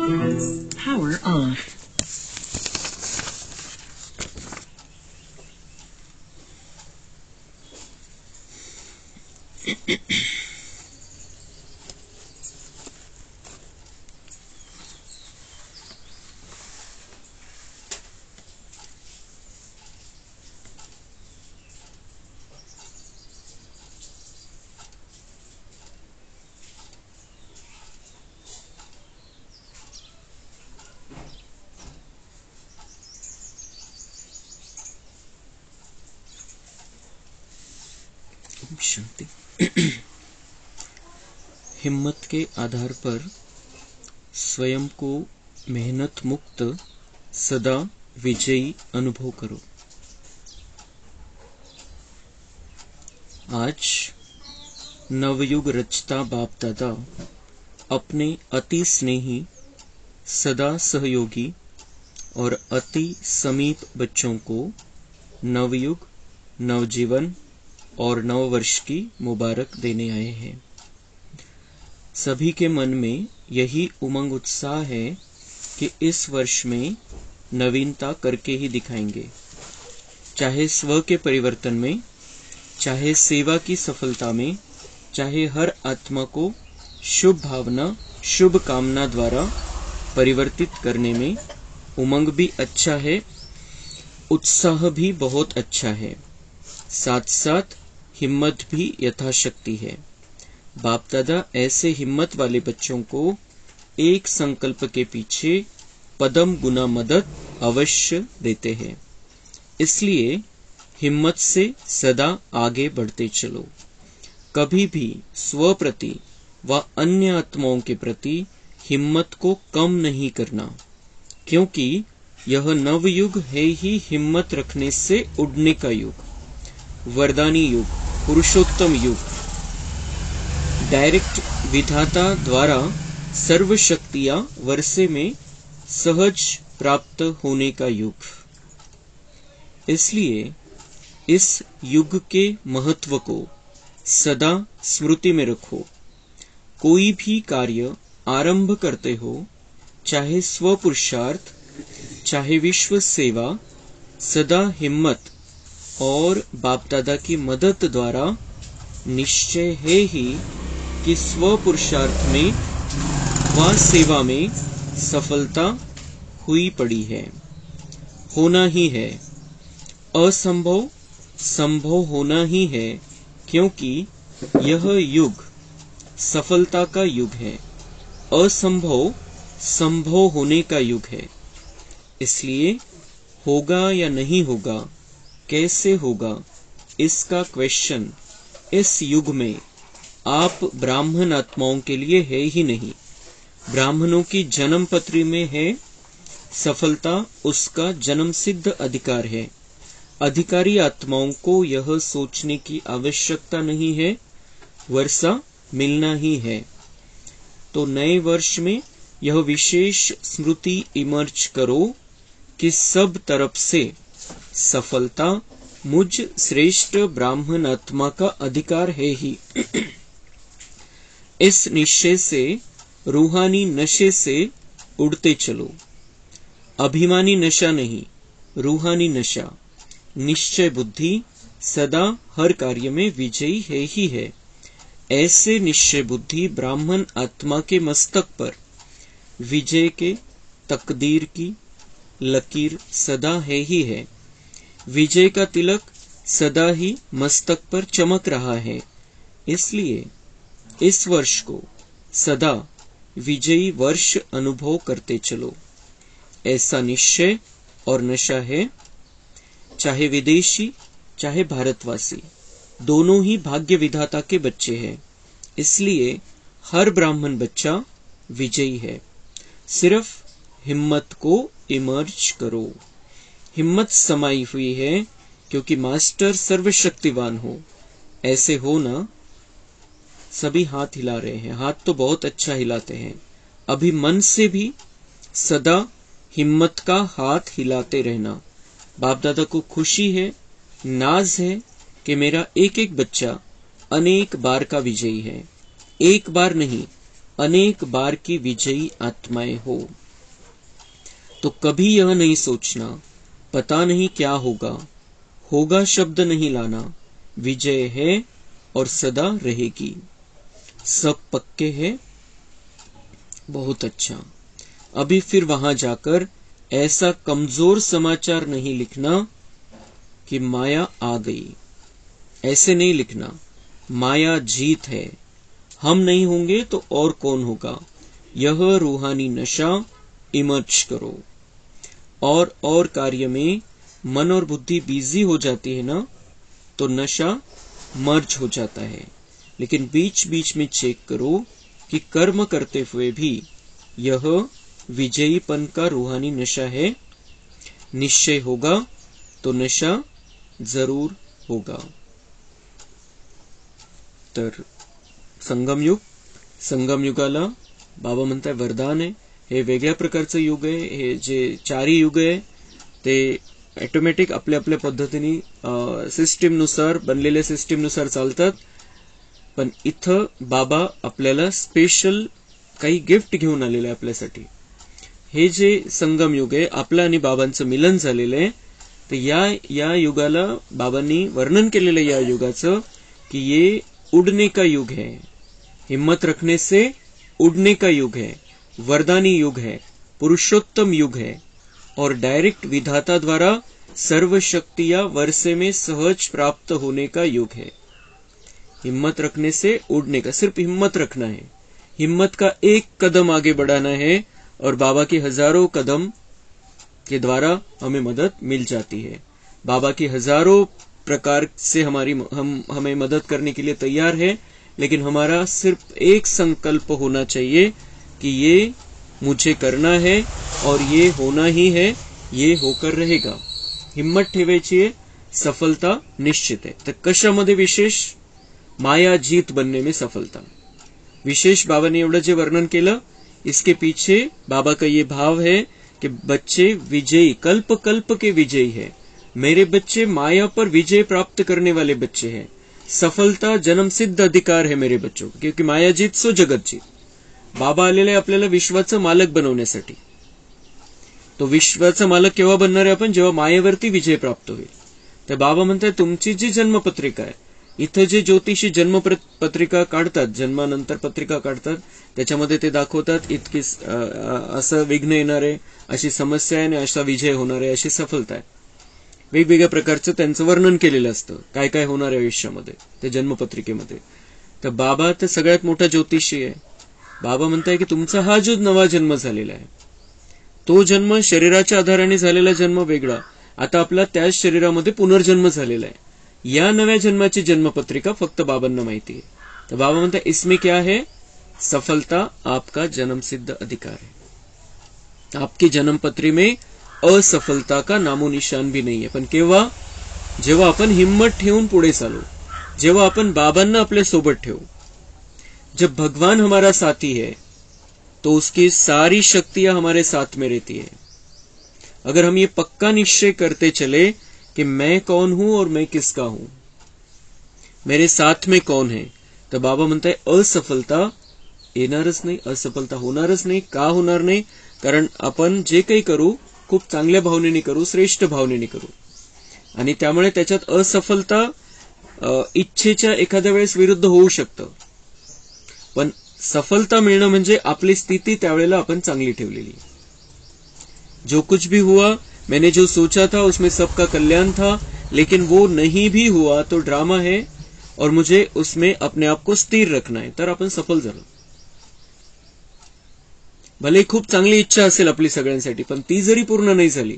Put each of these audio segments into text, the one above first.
Power off. शांति। हिम्मत के आधार पर स्वयं को मेहनत मुक्त सदा विजयी अनुभव करो। आज नवयुग रचता बाप दादा अपने अति स्नेही, सदा सहयोगी और अति समीप बच्चों को नवयुग, नवजीवन और नववर्ष की मुबारक देने आए हैं। सभी के मन में यही उमंग उत्साह है कि इस वर्ष में नवीनता करके ही दिखाएंगे, चाहे स्व के परिवर्तन में, चाहे सेवा की सफलता में, चाहे हर आत्मा को शुभ भावना, शुभ कामना द्वारा परिवर्तित करने में। उमंग भी अच्छा है, उत्साह भी बहुत अच्छा है, साथ साथ हिम्मत भी यथाशक्ति है। बाप दादा ऐसे हिम्मत वाले बच्चों को एक संकल्प के पीछे पदम गुना मदद अवश्य देते हैं। इसलिए हिम्मत से सदा आगे बढ़ते चलो। कभी भी स्व प्रति व अन्य आत्माओं के प्रति हिम्मत को कम नहीं करना, क्योंकि यह नवयुग है ही हिम्मत रखने से उड़ने का युग, वरदानी युग, पुरुषोत्तम युग, डायरेक्ट विधाता द्वारा सर्व शक्तियां वर्षे में सहज प्राप्त होने का युग। इसलिए इस युग के महत्व को सदा स्मृति में रखो। कोई भी कार्य आरंभ करते हो, चाहे स्व पुरुषार्थ, चाहे विश्व सेवा, सदा हिम्मत और बाप दादा की मदद द्वारा निश्चय है ही कि स्व पुरुषार्थ में व सेवा में सफलता हुई पड़ी है, होना ही है। असंभव संभव होना ही है, क्योंकि यह युग सफलता का युग है, असंभव संभव होने का युग है। इसलिए होगा या नहीं होगा, कैसे होगा, इसका क्वेश्चन इस युग में आप ब्राह्मण आत्माओं के लिए है ही नहीं। ब्राह्मणों की जन्म पत्री में है, सफलता उसका जन्म सिद्ध अधिकार है। अधिकारी आत्माओं को यह सोचने की आवश्यकता नहीं है, वर्षा मिलना ही है। तो नए वर्ष में यह विशेष स्मृति इमर्ज करो कि सब तरफ से सफलता मुझ श्रेष्ठ ब्राह्मण आत्मा का अधिकार है ही। इस निश्चय से रूहानी नशे से उड़ते चलो। अभिमानी नशा नहीं, रूहानी नशा। निश्चय बुद्धि सदा हर कार्य में विजयी है ही है। ऐसे निश्चय बुद्धि ब्राह्मण आत्मा के मस्तक पर विजय के तकदीर की लकीर सदा है ही है। विजय का तिलक सदा ही मस्तक पर चमक रहा है। इसलिए इस वर्ष को सदा विजयी वर्ष अनुभव करते चलो। ऐसा निश्चय और नशा है। चाहे विदेशी चाहे भारतवासी, दोनों ही भाग्य विधाता के बच्चे हैं। इसलिए हर ब्राह्मण बच्चा विजयी है। सिर्फ हिम्मत को इमर्ज करो। हिम्मत समाई हुई है, क्योंकि मास्टर सर्वशक्तिवान हो। ऐसे हो ना। सभी हाथ हिला रहे हैं, हाथ तो बहुत अच्छा हिलाते हैं। अभी मन से भी सदा हिम्मत का हाथ हिलाते रहना। बाप दादा को खुशी है, नाज है कि मेरा एक एक बच्चा अनेक बार का विजयी है। एक बार नहीं, अनेक बार की विजयी आत्माएं हो, तो कभी यह नहीं सोचना पता नहीं क्या होगा, होगा शब्द नहीं लाना, विजय है और सदा रहेगी। सब पक्के हैं? बहुत अच्छा। अभी फिर वहां जाकर ऐसा कमजोर समाचार नहीं लिखना कि माया आ गई, ऐसे नहीं लिखना। माया जीत है, हम नहीं होंगे तो और कौन होगा, यह रूहानी नशा इमर्ज करो। और कार्य में मन और बुद्धि बिजी हो जाती है ना, तो नशा मर्ज हो जाता है। लेकिन बीच बीच में चेक करो कि कर्म करते हुए भी यह विजयीपन का रूहानी नशा है। निश्चय होगा तो नशा जरूर होगा। तर संगम युगाला बाबा म्हणताय वरदान आहे, हे वेगळ्या प्रकारचं युग आहे। हे जे चारी युग आहे ते ऑटोमॅटिक आपल्या आपल्या पद्धतीने सिस्टीमनुसार बनलेल्या सिस्टीमनुसार चालतात, पण इथं बाबा आपल्याला स्पेशल काही गिफ्ट घेऊन आलेलं आहे आपल्यासाठी। हे जे संगम युग आहे, आपलं आणि बाबांचं मिलन झालेलं आहे, तर या युगाला बाबांनी वर्णन केलेलं या युगाचं कि ये उड़ने का युग है, हिम्मत रखने से उड़ने का युग है, वरदानी युग है, पुरुषोत्तम युग है और डायरेक्ट विधाता द्वारा सर्व शक्तियां वर्षे में सहज प्राप्त होने का युग है। हिम्मत रखने से उड़ने का, सिर्फ हिम्मत रखना है, हिम्मत का एक कदम आगे बढ़ाना है और बाबा के हजारों कदम के द्वारा हमें मदद मिल जाती है। बाबा की हजारों प्रकार से हमें मदद करने के लिए तैयार है, लेकिन हमारा सिर्फ एक संकल्प होना चाहिए कि ये मुझे करना है और ये होना ही है, ये होकर रहेगा। हिम्मत ठेवायची आहे, सफलता निश्चित है। तर कशामध्ये विशेष? माया जीत बनने में सफलता विशेष। बाबा ने एवढं जे वर्णन केलं, इसके पीछे बाबा का ये भाव है कि बच्चे विजयी, कल्प कल्प के विजयी है। मेरे बच्चे माया पर विजय प्राप्त करने वाले बच्चे हैं। सफलता जन्म सिद्ध अधिकार है मेरे बच्चों, क्योंकि माया जीत सो जगत जीत। बाबा आलेले आपल्याला विश्वाचं मालक बनवण्यासाठी। तो विश्वाचा मालक केव्हा बनणार आहे आपण? जेव्हा मायेवरती विजय प्राप्त होईल। तर बाबा म्हणतात तुमची जी जन्मपत्रिका आहे, इथं जे ज्योतिषी जन्मपत्रिका काढतात, जन्मानंतर पत्रिका काढतात, त्याच्यामध्ये ते दाखवतात इतकी असं विघ्न येणार आहे, अशी समस्या आहे आणि असा विजय होणार आहे, अशी सफलता आहे। वेगवेगळ्या प्रकारचं त्यांचं वर्णन केलेलं असतं, काय काय होणार आहे आयुष्यामध्ये त्या जन्मपत्रिकेमध्ये। तर बाबा तर सगळ्यात मोठा ज्योतिषी आहे। बाबा म्हणताय की तुमचा हा जो नवा जन्म झालेला आहे, तो जन्म शरीराच्या आधाराने झालेला जन्म वेगळा, आता आपला त्याच शरीरामध्ये पुनर्जन्म झालेला आहे। या नव्या जन्माची जन्मपत्रिका फक्त बाबांना माहिती आहे। तर बाबा म्हणतात इसमें क्या है? सफलता आपका जन्मसिद्ध अधिकार है। आपकी जन्मपत्री में असफलता का नामो निशान भी नहीं है। पण केव्हा? जेव्हा आपण हिम्मत ठेवून पुढे चालू, जेव्हा आपण बाबांना आपल्या सोबत ठेवू। जब भगवान हमारा साथी है तो उसकी सारी शक्तियां हमारे साथ में रहती है। अगर हम ये पक्का निश्चय करते चले कि मैं कौन हूं और मैं किसका हूं, मेरे साथ में कौन है, तर बाबा म्हणताय असफलता येणारच नाही, असफलता होणारच नाही। का होणार नाही? कारण आपण जे काही करू खूप चांगल्या भावनेने करू, श्रेष्ठ भावनेने करू, आणि त्यामुळे त्याच्यात असफलता इच्छेच्या एखाद्या वेळेस विरुद्ध होऊ शकतं, पण सफलता मिळणं म्हणजे आपली स्थिती त्यावेळेला आपण चांगली ठेवलेली। जो कुछ भी हुआ, मैंने जो सोचा था उसमें सबका कल्याण था, लेकिन वो नहीं भी हुआ तो ड्रामा है और मुझे उसमें अपने आप को स्थिर रखना है, तर आपण सफल झालो। भले खूप चांगली इच्छा असेल आपली सगळ्यांसाठी, पण ती जरी पूर्ण नाही झाली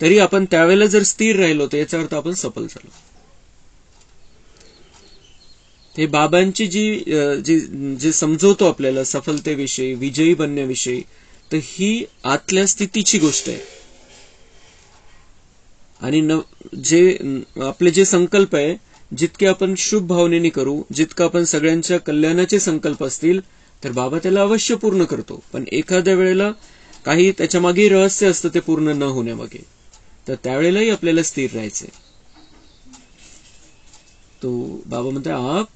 तरी आपण त्यावेळेला जर स्थिर राहिलो तर याचा अर्थ आपण सफल झालो। हे बाबांची जी समजवतो आपल्याला सफलतेविषयी, विजयी बनण्याविषयी, तर ही आतल्या स्थितीची गोष्ट आहे। आणि आपले जे संकल्प आहे, जितके आपण शुभ भावनेने करू, जितकं आपण सगळ्यांच्या कल्याणाचे संकल्प असतील, तर बाबा त्याला अवश्य पूर्ण करतो। पण एखाद्या वेळेला काही त्याच्या मागे रहस्य असतं ते पूर्ण न होण्यामागे, तर त्यावेळेलाही आपल्याला स्थिर राहायचंय। तो बाबा म्हणतात आप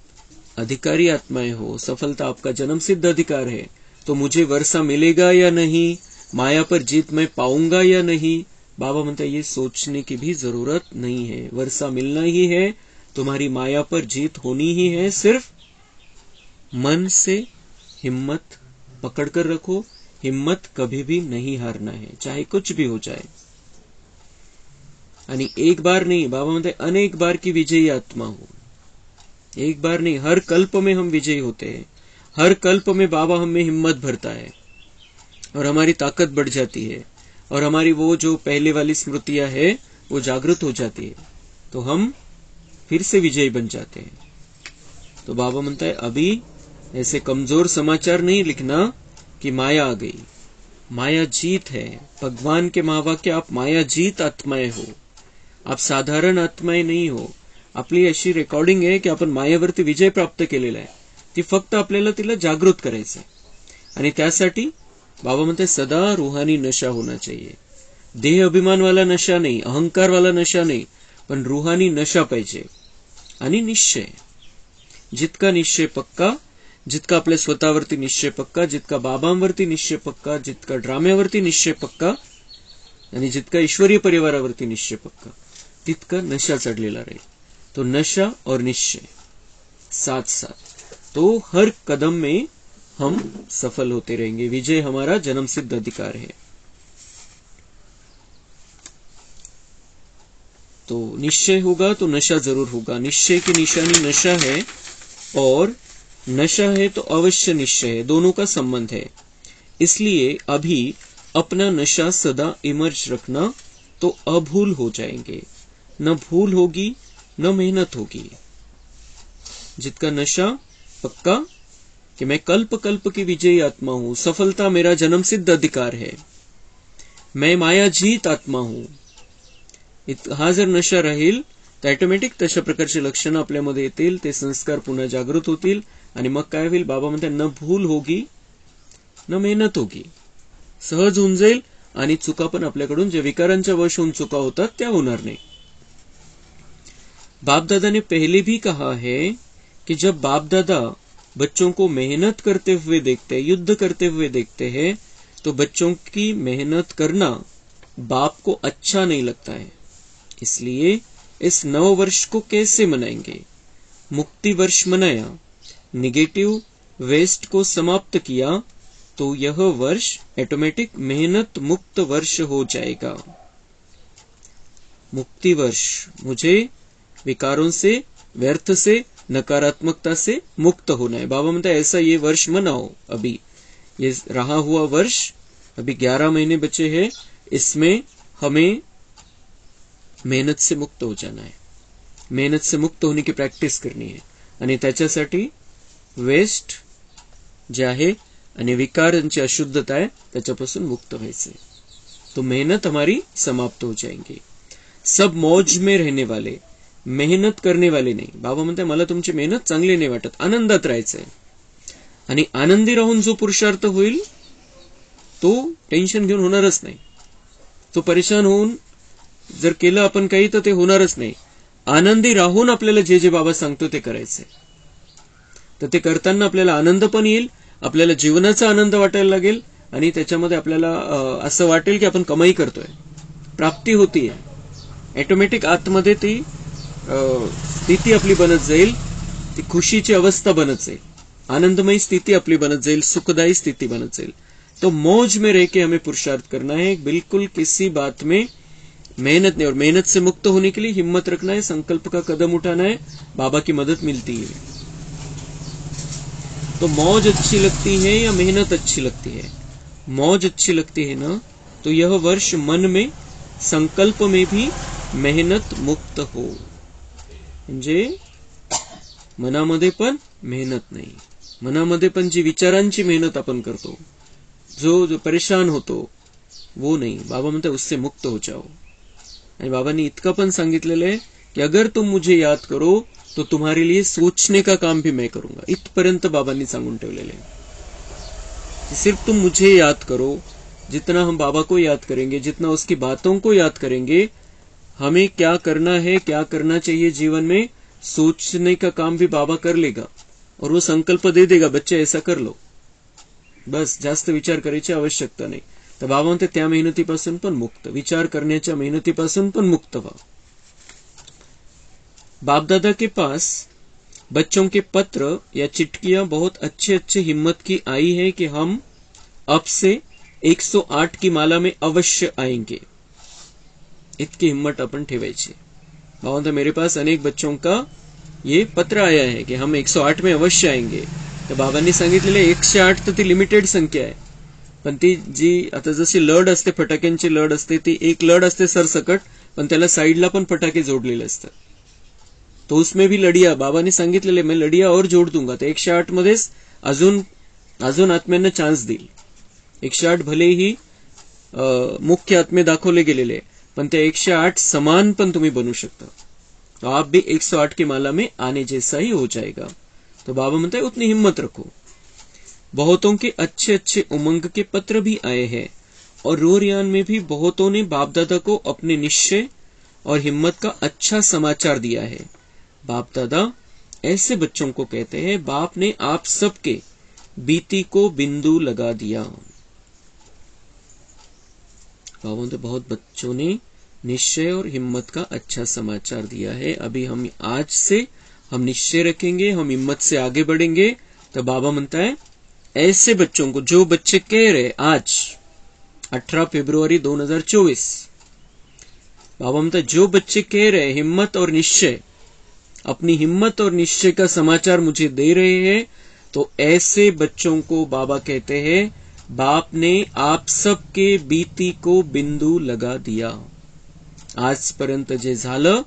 अधिकारी आत्माएं हो, सफलता आपका जन्म सिद्ध अधिकार है, तो मुझे वर्षा मिलेगा या नहीं, माया पर जीत मैं पाऊंगा या नहीं, बाबा म्हणता ये सोचने की भी जरूरत नहीं है। वर्षा मिलना ही है, तुम्हारी माया पर जीत होनी ही है। सिर्फ मन से हिम्मत पकड़ कर रखो, हिम्मत कभी भी नहीं हारना है, चाहे कुछ भी हो जाए। आणि एक बार नहीं, बाबा म्हणते अनेक बार की विजयी आत्मा हो। एक बार नहीं, हर कल्प में हम विजयी होते हैं। हर कल्प में बाबा हमें हिम्मत भरता है और हमारी ताकत बढ़ जाती है और हमारी वो जो पहले वाली स्मृतियां है वो जागृत हो जाती है, तो हम फिर से विजयी बन जाते हैं। तो बाबा म्हणता है अभी ऐसे कमजोर समाचार नहीं लिखना कि माया आ गई। माया जीत है। भगवान के महावाक्य, आप माया जीत आत्माएं हो, आप साधारण आत्माएं नहीं हो। आपली अशी रेकॉर्डिंग आहे की आपण मायेवरती विजय प्राप्त केलेला आहे, ती फक्त आपल्याला तिला जागृत करायचं आहे। आणि त्यासाठी बाबा म्हणते सदा रूहानी नशा होना चाहिए। देह अभिमान वाला नशा नहीं, अहंकार वाला नशा नहीं, पण रूहानी नशा पाहिजे। आणि निश्चय, जितका निश्चय पक्का, जितका आपल्या स्वतःवरती निश्चय पक्का, जितका बाबांवरती निश्चय पक्का, जितका ड्राम्यावरती निश्चय पक्का आणि जितका ईश्वरीय परिवारावरती निश्चय पक्का, तितका नशा चढलेला राहील। तो नशा और निश्चय साथ साथ, तो हर कदम में हम सफल होते रहेंगे। विजय हमारा जन्म सिद्ध अधिकार है। तो निश्चय होगा तो नशा जरूर होगा। निश्चय की निशानी नशा है और नशा है तो अवश्य निश्चय है, दोनों का संबंध है। इसलिए अभी अपना नशा सदा इमर्ज रखना, तो अभूल हो जाएंगे। न भूल होगी न मेहनत होगी। जिसका नशा पक्का कि मैं कल्प कल्प की विजयी आत्मा हूं, सफलता मेरा जन्म सिद्ध अधिकार है, मैं माया जीत आत्मा हूं, हा जर नशा राहील तर ऑटोमॅटिक तशा प्रकारचे लक्षणं आपल्यामध्ये येतील, ते संस्कार पुन्हा जागृत होतील आणि मग काय होईल, बाबा म्हणतात न भूल होगी न मेहनत होगी, सहज होऊन जाईल आणि चुका पण आपल्याकडून जे विकारांच्या वश होऊन चुका होतात त्या होणार नाही। बाप दादा ने पहले भी कहा है कि जब बाप दादा बच्चों को मेहनत करते हुए देखते हैं, युद्ध करते हुए देखते हैं, तो बच्चों की मेहनत करना बाप को अच्छा नहीं लगता है। इसलिए इस नव वर्ष को कैसे मनाएंगे? मुक्ति वर्ष मनाया, निगेटिव वेस्ट को समाप्त किया, तो यह वर्ष ऑटोमेटिक मेहनत मुक्त वर्ष हो जाएगा। मुक्ति वर्ष, मुझे विकारों से, व्यर्थ से, नकारात्मकता से मुक्त होना है। बाबा म्हणता ऐसा ये वर्ष मनाओ। अभी ये रहा हुआ वर्ष, अभी 11 महीने बचे हैं, इसमें हमें मेहनत से मुक्त हो जाना है, मेहनत से मुक्त होने की प्रॅक्टिस करनी है आणि त्याच्यासाठी वेस्ट जे आहे आणि विकारांची अशुद्धता आहे त्याच्यापासून मुक्त व्हायचे, तो मेहनत हमारी समाप्त हो जाएंगी। सब मौज में रहने वाले, मेहनत करने वाले नाही। बाबा म्हणते मला तुमची मेहनत चांगली नाही वाटत, आनंदात राहायचंय। आणि आनंदी राहून जो पुरुषार्थ होईल तो टेन्शन घेऊन होणारच नाही, तो परेशान होऊन जर केलं आपण काही तर ते होणारच नाही। आनंदी राहून आपल्याला जे जे बाबा सांगतो ते करायचंय, तर ते करताना आपल्याला आनंद पण येईल, आपल्याला जीवनाचा आनंद वाटायला लागेल आणि त्याच्यामध्ये आपल्याला असं वाटेल की आपण कमाई करतोय, प्राप्ती होतीये। ऑटोमॅटिक आतमध्ये ती स्थिती आपली बनत जाईल, ती खुशीची अवस्था बनत जाईल, आनंदमयी स्थिति अपनी बनत जाईल, सुखदायी स्थिति बनत जाईल। तो मौज में रह के हमें पुरुषार्थ करना है, बिल्कुल किसी बात में मेहनत नहीं, और मेहनत से मुक्त होने के लिए हिम्मत रखना है, संकल्प का कदम उठाना है, बाबा की मदद मिलती है। तो मौज अच्छी लगती है या मेहनत अच्छी लगती है? मौज अच्छी लगती है ना, तो यह वर्ष मन में, संकल्प में भी मेहनत मुक्त हो, म्हणजे मनामध्ये पण मेहनत नाही, मनामध्ये पण जी विचारांची मेहनत आपण करतो, जो परेशान होतो वो नहीं। बाबा म्हणते उससे मुक्त हो जाओ। आणि बाबांनी इतका पण सांगितलेलं आहे की अगर तुम मुझे याद करो तो तुम्हारे लिए सोचने का काम भी मैं करूंगा। इतपर्यंत बाबांनी सांगून ठेवलेले आहे, सिर्फ तुम मुझे याद करो। जितना हम बाबा को याद करेंगे, जितना उसकी बातों को याद करेंगे, हमें क्या करना है, क्या करना चाहिए जीवन में, सोचने का काम भी बाबा कर लेगा। और वो संकल्प दे देगा, बच्चे ऐसा कर लो, बस जास्त विचार करायची आवश्यकता नाही. तर बाबा म्हणते त्या मेहनतीपासून पण मुक्त, विचार करण्याच्या मेहनतीपासून पण मुक्त व्हा. बाप दादा के पास बच्चों के पत्र या चिट्ठियां बहुत अच्छे अच्छे हिम्मत की आई है कि हम अब से 108 की माला में अवश्य आएंगे. इतकी हिम्मत अपन ठेवायची. बाबा, मेरे पास अनेक बच्चों का ये पत्र आया है कि हम 108 में अवश्य आएंगे. तर बाबांनी सांगितलेले 108 तर ती लिमिटेड संख्या आहे, पण ती जी आता जशी लढ असते, फटाक्यांची लढ असते, ती एक लढ असते सरसकट, पण त्याला साईडला पण फटाके जोडलेले असतात. तो उसमें भी लढिया बाबांनी सांगितलेले, मैं लढिया और जोड दूंगा. तर 108 मध्येच अजून आत्म्यांना चान्स देईल. 108 भलेही मुख्य आत्मे दाखवले गेलेले, पण त्या 108 समान पण तुम्ही बनू शकता. तो आप भी 108 की माला में आने जैसा ही हो जाएगा. तो बाबा म्हणता है उतनी हिम्मत रखो. बहुतों के अच्छे अच्छे उमंग के पत्र भी आए हैं और रोरियान में भी बहुतों ने बाप दादा को अपने निश्चय और हिम्मत का अच्छा समाचार दिया है. बाप दादा ऐसे बच्चों को कहते हैं, बाप ने आप सबके बीती को बिंदु लगा दिया. बाबा तो बहुत बच्चों ने निश्चय और हिम्मत का अच्छा समाचार दिया है. अभी हम आज से हम निश्चय रखेंगे, हम हिम्मत से आगे बढ़ेंगे. तो बाबा म्हणता है ऐसे बच्चों को, जो बच्चे कह रहे आज 18 फरवरी 2024, बाबा म्हणता है जो बच्चे कह रहे हिम्मत और निश्चय, अपनी हिम्मत और निश्चय का समाचार मुझे दे रहे हैं, तो ऐसे बच्चों को बाबा कहते हैं बाप ने आप सबके बीती को बिंदू लगा दिया. आजपर्यंत जे झालं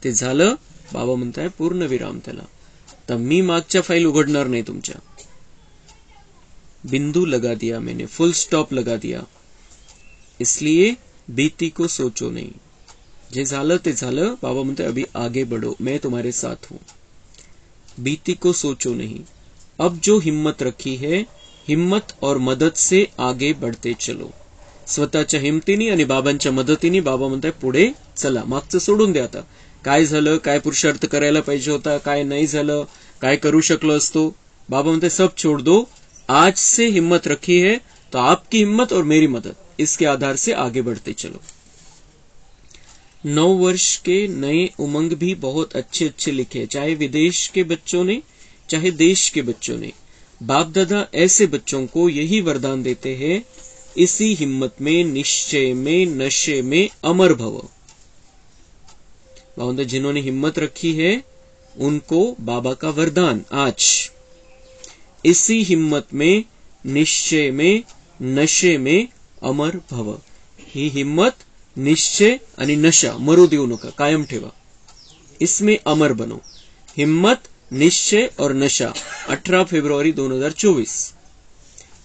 ते झालं. बाबा म्हणताय पूर्ण विराम त्याला. तर मी मागच्या फाईल उघडणार नाही तुमच्या. बिंदू लगा दिया मैंने, फुल स्टॉप लगा दिया. इसलिए बीती को सोचो नहीं. जे झालं ते झालं. बाबा म्हणते अभी आगे बढ़ो, मैं तुम्हारे साथ हूं. बीती को सोचो नहीं. अब जो हिम्मत रखी है, हिम्मत और मदद से आगे बढ़ते चलो. स्वतःच्या हिमतीने आणि बाबांच्या मदतीने बाबा म्हणताय पुढे चला. मागचं सोडून द्या आता. काय झालं, काय पुरुषार्थ करायला पाहिजे होता, काय नाही झालं, काय करू शकलो असतो, बाबा म्हणते सब छोड़ दो. आज से हिम्मत रखी है तो आपकी हिम्मत और मेरी मदद, इसके आधार से आगे बढ़ते चलो. 9 वर्ष के नए उमंग भी बहुत अच्छे अच्छे लिखे, चाहे विदेश के बच्चों ने चाहे देश के बच्चों ने. बाप दादा ऐसे बच्चों को यही वरदान देते हैं, इसी हिम्मत में, निश्चय में, नशे में अमर भव. बाबा जिन्होंने हिम्मत रखी है उनको बाबा का वरदान आज, इसी हिम्मत में, निश्चय में, नशे में अमर भव. ही हिम्मत, निश्चय आणि नशा मरू देऊ नका, कायम ठेवा. इसमें अमर बनो. हिम्मत, निश्चय और नशा. 18 फरवरी 2024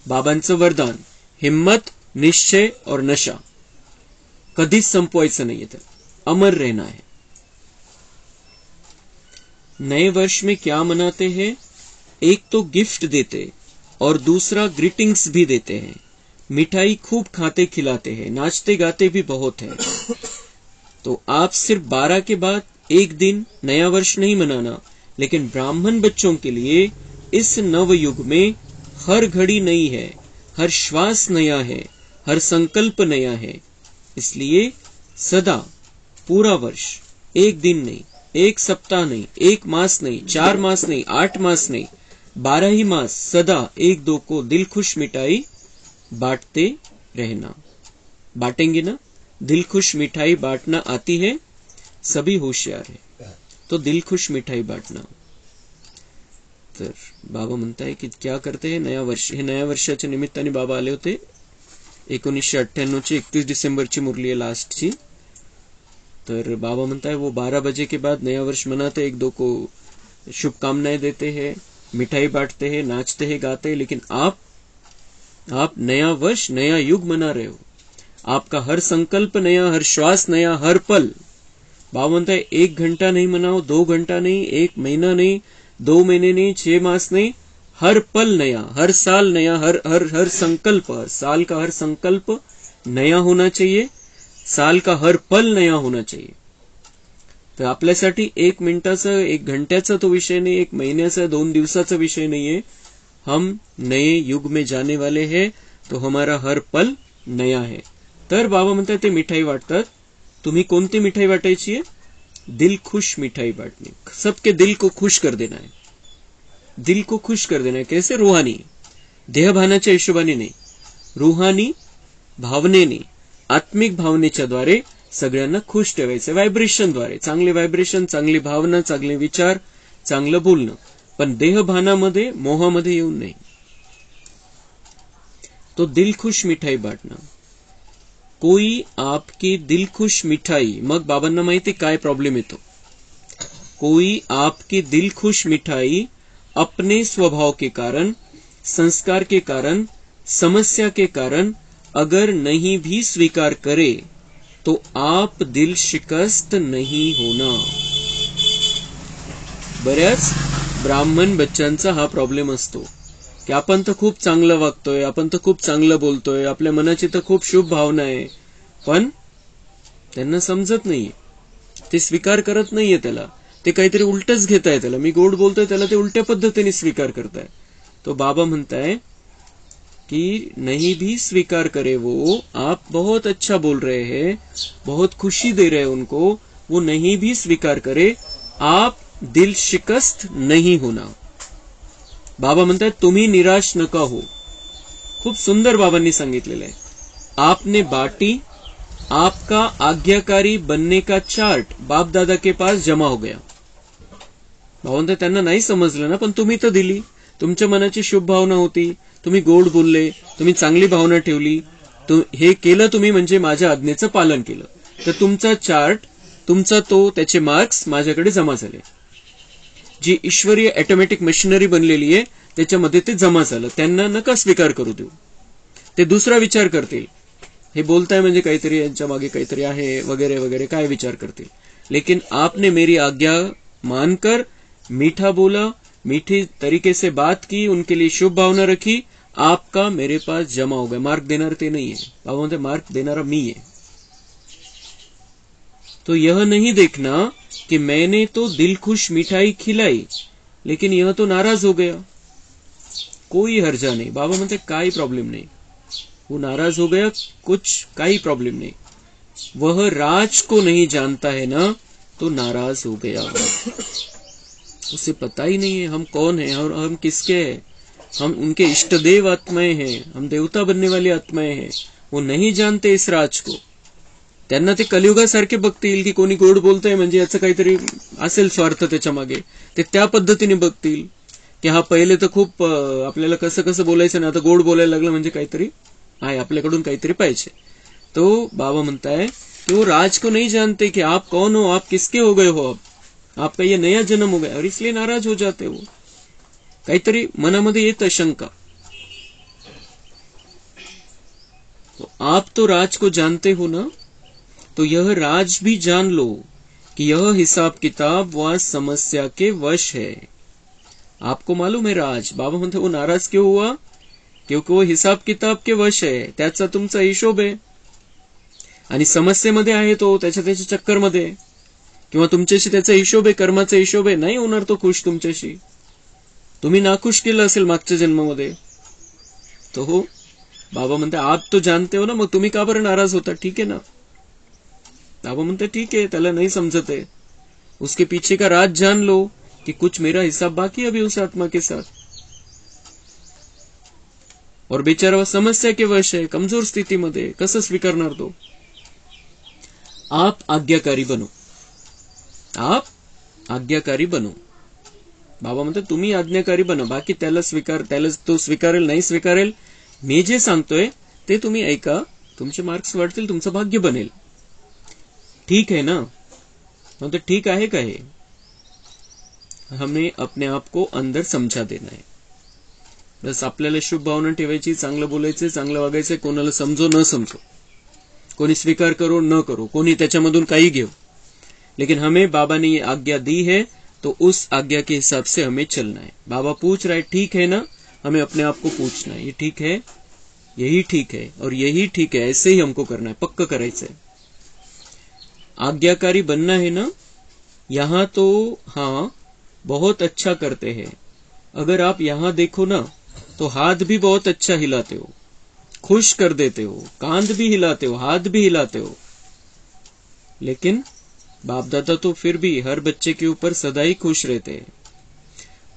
बाबांचं वरदान. हिम्मत, निश्चय और नशा कधीच संपवायचं नाहीये, तर अमर रहना है. नए वर्ष में क्या मनाते हैं? एक तो गिफ्ट देते और दूसरा ग्रीटिंग्स भी देते हैं. मिठाई खूब खाते खिलाते हैं, नाचते गाते भी बहुत है. तो आप सिर्फ 12 के बाद एक दिन नया वर्ष नहीं मनाना, लेकिन ब्राह्मण बच्चों के लिए इस नव युग में हर घड़ी नई है, हर श्वास नया है, हर संकल्प नया है. इसलिए सदा पूरा वर्ष, एक दिन नहीं, एक सप्ताह नहीं, एक मास नहीं, 4 मास नहीं, 8 मास नहीं, 12 ही मास सदा एक दो को दिल खुश मिठाई बांटते रहना. बांटेंगे ना? दिल खुश मिठाई बांटना आती है, सभी होशियार है, तो दिल खुश मिठाई बांटना. तर बाबा म्हणताय की क्या करते हैं नया वर्ष. हे नया वर्षाच्या निमित्ताने बाबा आले होते. 1998 ची 31 डिसेंबरची मुरली आहे लास्टची. तर बाबा म्हणताय वो 12 बजे के बाद नया वर्ष मनाते, एक दो को शुभकामनाएं देते हैं, मिठाई बांटते हैं, नाचते हैं, गाते हैं. लेकिन आप नया वर्ष, नया युग मना रहे हो. आपका हर संकल्प नया, हर श्वास नया, हर पल. बाबा म्हणता है 1 घंटा नहीं मनाओ, 2 घंटा नहीं, 1 महीना नहीं, 2 महीने नहीं, 6 मास नहीं, हर पल नया, हर साल नया, हर संकल्प, साल का हर संकल्प नया होना चाहिए, साल का हर पल नया होना चाहिए. तर आपल्यासाठी 1 मिनिटाचा 1 घंट्याचा तो विषय नहीं, 1 महीन्याचा 2 दिवसाचा विषय नहीं है. हम नए युग में जाने वाले हैं, तो हमारा हर पल नया है. तर बाबा म्हणतात ते मिठाई वाटतात. तुम्ही कोणती मिठाई वाटायची आहे? दिल खुश मिठाई बांटनी. सबके दिल को खुश कर देना है. दिल को खुश कर देना है. कैसे? रूहानी, देहभानाच्या हिशोबाने नाही, रूहानी भावनेने, आत्मिक भावनेच्या द्वारे सगळ्यांना खुश ठेवायचं. व्हायब्रेशनद्वारे, चांगले व्हायब्रेशन, चांगली भावना, चांगले विचार, चांगलं बोलणं, पण देहभानामध्ये, मोहामध्ये येऊन नाही. तो दिल खुश मिठाई बांटणं. कोई आपकी दिल खुश मिठाई, मग बाबांना माहिती काय प्रॉब्लेम येतो. कोई आपकी दिल खुश मिठाई अपने स्वभाव के कारण, संस्कार के कारण, समस्या के कारण अगर नहीं भी स्वीकार करे तो आप दिल शिकस्त नहीं होना. बऱ्याच ब्राह्मण बच्चांचा हा प्रॉब्लेम असतो की आपण तर खूप चांगलं वागतोय, आपण तर खूप चांगलं बोलतोय, आपल्या मनाची तर खूप शुभ भावना आहे, पण त्यांना समजत नाहीये, ते स्वीकार करत नाहीये. त्याला ते काहीतरी उलटच घेताय. त्याला मी गोड बोलतोय, त्याला ते उलट्या पद्धतीने स्वीकार करताय. तो बाबा म्हणताय कि नहीं भी स्वीकार करे वो, आप बहुत अच्छा बोल रहे हैं, बहुत खुशी दे रहे हैं उनको, वो नहीं भी स्वीकार करे, आप दिल शिकस्त नहीं होना. बाबा म्हणतात तुम्ही निराश नका हो. खूप सुंदर बाबांनी सांगितलेलं आहे. आपने बाटी, आपका आज्ञाकारी बनने का चार्ट बाप दादा के पास जमा हो गया. बाबा म्हणतात त्यांना नाही समजलं ना, पण तुम्ही तर दिली. तुमच्या मनाची शुभ भावना होती, तुम्ही गोड बोलले, तुम्ही चांगली भावना ठेवली, हे केलं तुम्ही, म्हणजे माझ्या आज्ञेचं पालन केलं. तर तुमचा चार्ट, तुमचा तो, त्याचे मार्क्स माझ्याकडे जमा झाले. जी ईश्वरीय ऑटोमॅटिक मशिनरी बनलेली आहे त्याच्यामध्ये ते जमा झालं. त्यांना नका स्वीकार करू देऊ. ते दुसरा विचार करतील, हे बोलताय म्हणजे काहीतरी यांच्या मागे काहीतरी आहे वगैरे वगैरे, काय विचार करतील. लेकिन आपने मेरी आज्ञा मानकर मीठा बोला, मीठी तरीके से बात की, उनके लिए शुभ भावना रखी, आपका मेरे पास जमा हो गया. मार्क देणार ते नहीं है. बाबा म्हणते मार्क देणारा मी है. तो यह नहीं देखना कि मैंने तो दिल खुश मिठाई खिलाई लेकिन यह तो नाराज हो गया. कोई हर्जा नहीं. बाबा म्हणते काही प्रॉब्लेम नहीं. वो नाराज हो गया, कुछ काही प्रॉब्लेम नहीं. वह राज को नहीं जानता है ना, तो नाराज हो गया. उसे पता ही नहीं है हम कौन है और हम किसके हैं. हम उनके इष्ट देव आत्माएं हैं, हम देवता बनने वाली आत्माएं हैं. वो नहीं जानते इस राज को. त्यांना ते कलियुगासारखे बघतील की कोणी गोड बोलतंय म्हणजे याचं काहीतरी असेल स्वार्थ त्याच्या मागे. ते त्या पद्धतीने बघतील की हा पहिले तर खूप आपल्याला कसं कसं बोलायचं ना, आता गोड बोलायला लागलं म्हणजे काहीतरी आहे, आपल्याकडून काहीतरी पाहिजे. तो बाबा म्हणताय कि वो राज को नहीं जानते कि आप कौन हो, आप किसके हो गए हो, अब आपका ये नया जन्म हो गया, और इसलिए नाराज हो जाते वो. काहीतरी मनामध्ये येतं शंका. तो आप तो राज को जानते हो ना, तो यह राज भी जान लो कि यह हिसाब किताब व समस्या के वश है. आपको मालूम है राज. बाबा म्हणते वो नाराज क्यों हुआ? क्योंकि वो हिसाब किताब के वश है, त्याचा तुमचा हिशोब आहे आणि समस्येमध्ये आहे तो, त्याच्या चक्करमध्ये, किंवा तुमच्याशी त्याचा हिशोब आहे, कर्माचा हिशोब आहे. नाही होणार तो खुश तुमच्याशी. तुम्ही नाखुश केलं असेल मागच्या जन्मामध्ये. तो हो. बाबा म्हणते आप तो जानते हो ना, मग तुम्ही का बरं नाराज होता? ठीक है ना. बाबा म्हणते ठीक है, त्याला नहीं समझते. उसके पीछे का राज जान लो कि कुछ मेरा हिसाब बाकी अभी उस आत्मा के साथ. और बेचारा समस्या के वश है, कमजोर स्थितीमध्ये, कसं स्वीकारणार तो? आप आज्ञाकारी बनो. आप आज्ञाकारी बनो. बाबा म्हणतात तुम्ही आज्ञाकारी बना. बाकी त्याला तो स्वीकारेल नाही स्वीकारेल, मी जे सांगतोय ते तुम्ही ऐका. तुमचे मार्क्स वाढतील, तुमचं भाग्य बनेल. ठीक है ना. मतलब ठीक आहे का हे? हमें अपने आप को अंदर समझा देना है. बस आपल्याला शुभ भावना ठेवायची, चांगलं बोलायचं, चांगलं वागायचं. कोणाला समजो न समजो, कोणी स्वीकार करो न करो, कोणी त्याच्यामधून काही घेऊ, लेकिन हमें बाबा ने ये आज्ञा दी है तो उस आज्ञा के हिसाब से हमें चलना है. बाबा पूछ रहा है ठीक है ना, हमें अपने आप को पूछना है ये ठीक है, यही ठीक है और यही ठीक है, ऐसे ही हमको करना है, पक्का करायचं है. आज्ञाकारी बनना है ना, यहाँ तो हाँ बहुत अच्छा करते हैं। अगर आप यहाँ देखो ना तो हाथ भी बहुत अच्छा हिलाते हो, खुश कर देते हो, कांध भी हिलाते हो, हाथ भी हिलाते हो। लेकिन बाप दादा तो फिर भी हर बच्चे के ऊपर सदा ही खुश रहते हैं।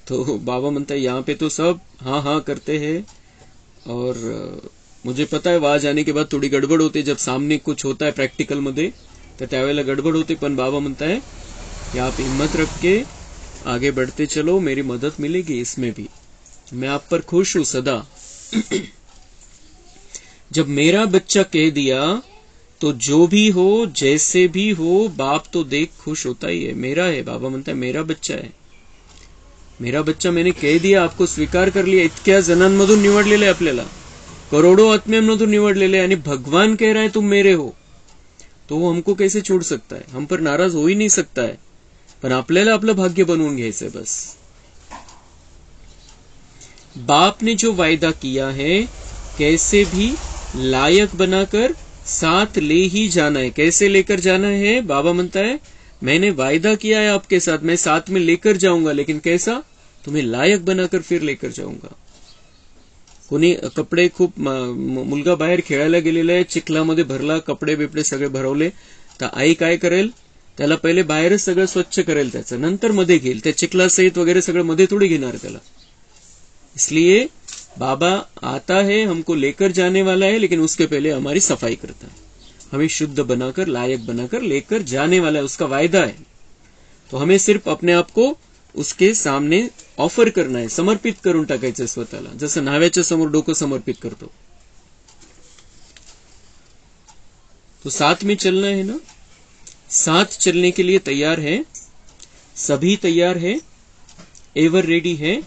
तो बाबा म्हणता है यहाँ पे तो सब हाँ हाँ करते हैं। और मुझे पता है वहां जाने के बाद थोडी गडबड होते, जब सामने कुछ होता है प्रॅक्टिकल मध्ये तर त्यावेळेला गडबड होते, पण बाबा म्हणता है कि आप हिम्मत रख के आगे बढ़ते चलो, मेरी मदद मिलेगी इसमें भी, मैं आप पर खुश हूं सदा। जब मेरा बच्चा कह दिया तो जो भी हो जैसे भी हो बाप तो देख खुश होता ही है, मेरा है। बाबा म्हणता है मेरा बच्चा है, मेरा बच्चा मैंने कह दिया, आपको स्वीकार कर लिया। इतक्या जणांमधून निवडलेले आपल्याला, करोड़ों आत्म्यांमधून निवडलेले, आणि भगवान कह रहा है तुम मेरे हो, तो वो हमको कैसे छोड़ सकता है, हम पर नाराज हो ही नहीं सकता है। पण आपल्याला आपलं भाग्य बनवून घ्यायचंय बस। बाप ने जो वायदा किया है कैसे भी लायक बनाकर साथ ले ही जाना है। कैसे लेकर जाना है? बाबा म्हणता है मैंने वायदा किया है आपके साथ, मैं साथ में लेकर जाऊंगा, लेकिन कैसा? तुम्हें लायक बनाकर फिर लेकर जाऊंगा। कोणी कपडे खूप मुलगा बाहेर खेळायला गेलेला आहे, चिखलामध्ये भरला, कपडे बिपडे सगळे भरवले, तर आई काय करेल? त्याला पहिले बाहेरच सगळं स्वच्छ करेल, त्याचं नंतर मध्ये घेईल, त्या चिखलासहित वगैरे सगळं मध्ये थोडी घेणार त्याला। इसलिए बाबा आता है, हमको लेकर जाने वाला है, लेकिन उसके पहले हमारी सफाई करता है, हमें शुद्ध बनाकर लायक बनाकर लेकर जाने वाला है, उसका वायदा है। तो हमें सिर्फ अपने आप को उसके सामने ऑफर करना है, समर्पित करून टाकायचं स्वतःला, जसं न्हाव्याच्या समोर डोकं समर्पित करतो। तो साथ में चलना है ना, साथ चलने के लिए तैयार है, सभी तैयार है, एवर रेडी है।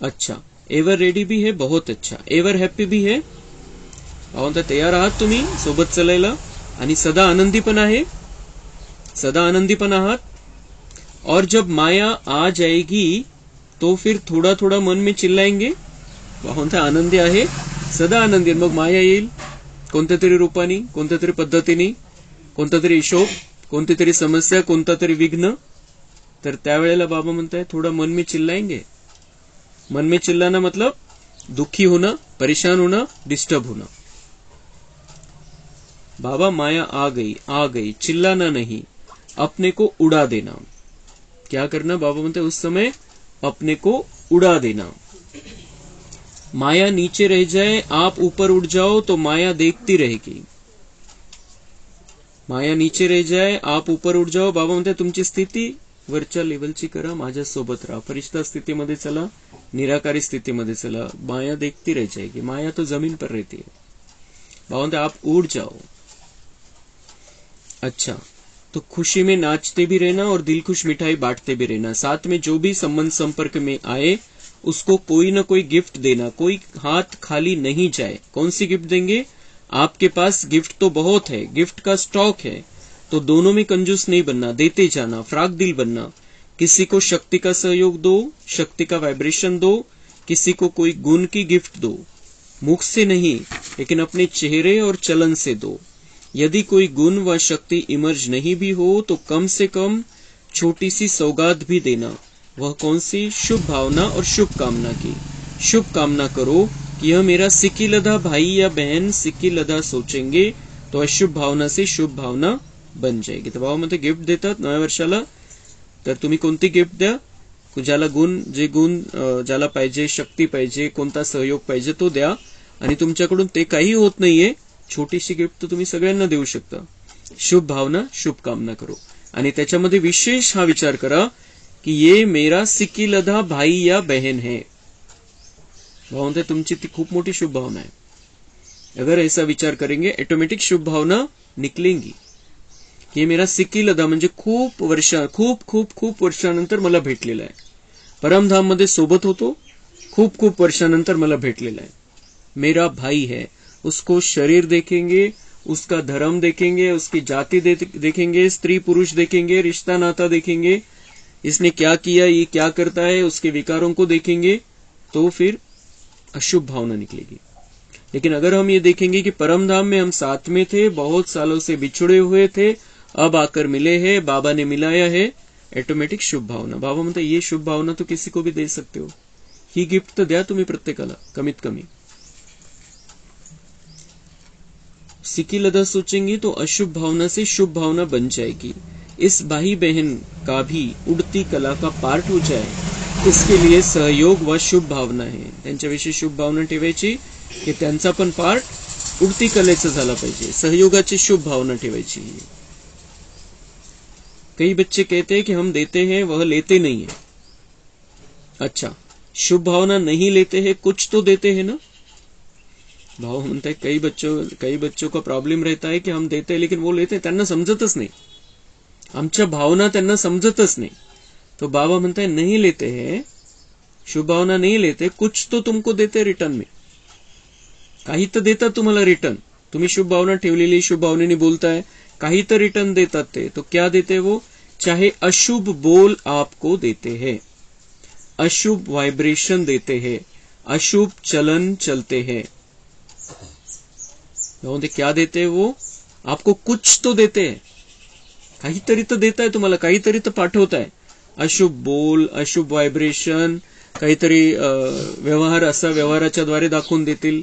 अच्छा, एवर रेडी भी है, बहुत अच्छा। एवर हॅप्पी भी है, तयार आहात तुम्ही सोबत चलायला, आणि सदा आनंदी पण आहे, सदा आनंदी पण आहात। और जब माया आ जाएगी तो फिर थोड़ा थोड़ा मन में चिल्लाएंगे, आनंदी आहे, सदा आनंदी, मग माया येईल कोणत्या तरी रूपानी, कोणत्या तरी पद्धतीने, कोणता तरी हिशोब, कोणती तरी समस्या, कोणता तरी विघ्न, तर त्यावेळेला बाबा म्हणताय थोड़ा मन में चिल्लाएंगे। मन में चिल्लाना मतलब दुखी होना, परेशान होना, डिस्टर्ब होना। बाबा माया आ गई, चिल्लाना नहीं, अपने को उड़ा देना। क्या करना? बाबा बोलते उस समय अपने को उड़ा देना। माया नीचे रह जाए, आप ऊपर उड़ जाओ तो माया देखती रहेगी। माया नीचे रह जाए, आप ऊपर उड़ जाओ, बाबा म्हणते तुमची स्थिती वरच्या लेवलची करा, माझ्या सोबत राहा, फरिश्ता स्थितीमध्ये चला, निराकारी स्थितीमध्ये चला, माया देखती रह जाएगी, माया तो जमीन पर रहती है। बाबा म्हणते आप उड़ जाओ। अच्छा, तो खुशी में नाचते भी रहना और दिल खुश मिठाई बांटते भी रहना। साथ में जो भी संबंध संपर्क में आए उसको कोई ना कोई गिफ्ट देना, कोई हाथ खाली नहीं जाए। कौन सी गिफ्ट देंगे? आपके पास गिफ्ट तो बहुत है, गिफ्ट का स्टॉक है, तो दोनों में कंजूस नहीं बनना, देते जाना, फ्राक दिल बनना। किसी को शक्ति का सहयोग दो, शक्ति का वाइब्रेशन दो, किसी को कोई गुण की गिफ्ट दो, मुख से नहीं लेकिन अपने चेहरे और चलन से दो। यदि कोई गुण व शक्ति इमर्ज नहीं भी हो तो कम से कम छोटी सी सौगात भी देना। वह कौन सी? शुभ भावना और शुभ कामना की। शुभ कामना करो कि यह मेरा सिक्की लधा भाई या बहन सिक्की लधा सोचेंगे तो अशुभ भावना से शुभ भावना बन जाएगी। तर भावामध्ये गिफ्ट देतात नव्या वर्षाला, तर तुम्ही कोणती गिफ्ट द्या, ज्याला गुण, जे गुण ज्याला पाहिजे, शक्ती पाहिजे, कोणता सहयोग पाहिजे तो द्या, आणि तुमच्याकडून ते काही होत नाहीये, छोटीशी गिफ्ट तर तुम्ही सगळ्यांना देऊ शकता। शुभ भावना शुभ कामना करो, आणि त्याच्यामध्ये विशेष हा विचार करा कि ये मेरा सिक्की लधा भाई या बहन है। भावना तुमची ती खूप मोठी शुभ भावना है। अगर ऐसा विचार करेंगे ऑटोमेटिक शुभ भावना निकलेंगी। ये मेरा सिक्की लधा म्हणजे खूप वर्षानंतर मला भेटलेला आहे, परमधाम मध्ये सोबत होतो, खूप वर्षानंतर मला भेटलेला आहे, मेरा भाई है। उसको शरीर देखेंगे, उसका धर्म देखेंगे, उसकी जाति देखेंगे, स्त्री पुरुष देखेंगे, रिश्ता नाता देखेंगे, इसने क्या किया, ये क्या करता है, उसके विकारों को देखेंगे, तो फिर अशुभ भावना निकलेगी। लेकिन अगर हम ये देखेंगे कि परमधाम में हम साथ में थे, बहुत सालों से बिछड़े हुए थे, अब आकर मिले हैं, बाबा ने मिलाया है, ऑटोमेटिक शुभ भावना. बाबा म्हणतात ये शुभ भावना तो किसी को भी दे सकते हो. ही गिफ्ट तर द्या तुम्ही प्रत्येकाला कमीत कमी. सिकी लदा सोचेंगे तो अशुभ भावना से शुभ भावना बन जाएगी. इस भाई बहन का भी उड़ती कला का पार्ट हो जाए, इसके लिए सहयोग व शुभ भावना है. त्यांच्याविषयी शुभ भावना ठेवायची की त्यांचा पण पार्ट उडती कलेचा झाला पाहिजे. सहयोगाची शुभ भावना ठेवायची. कई बच्चे कहते हैं कि हम देते हैं वह लेते नहीं है. अच्छा, शुभ भावना नहीं लेते हैं, कुछ तो देते हैं ना. भाव म्हणता है कई बच्चों का प्रॉब्लम रहता है कि हम देते हैं लेकिन वो लेते हैं, त्यांना समजतच नाही. आमच्या भावना त्यांना समजतच नाही. तो बाबा म्हणता है नहीं लेते हैं, शुभ भावना नहीं लेते, कुछ तो तुमको देते रिटर्न में. काही तर देतात तुम्हाला रिटर्न. तुम्ही शुभ भावना ठेवलेली, शुभ भावनेने बोलताय, काही तर रिटर्न देतात ते. तो क्या देते वो? चाहे अशुभ बोल आपको देते हैं, अशुभ वाइब्रेशन देते हैं, अशुभ चलन चलते हैं. क्या देते हैं वो? आपको कुछ तो देते हैं. काहीतरी तर देत आहे तुम्हाला, काहीतरी तर पाठवत आहे. अशुभ बोल, अशुभ व्हायब्रेशन, काहीतरी व्यवहार असा व्यवहाराच्या द्वारे दाखवून देतील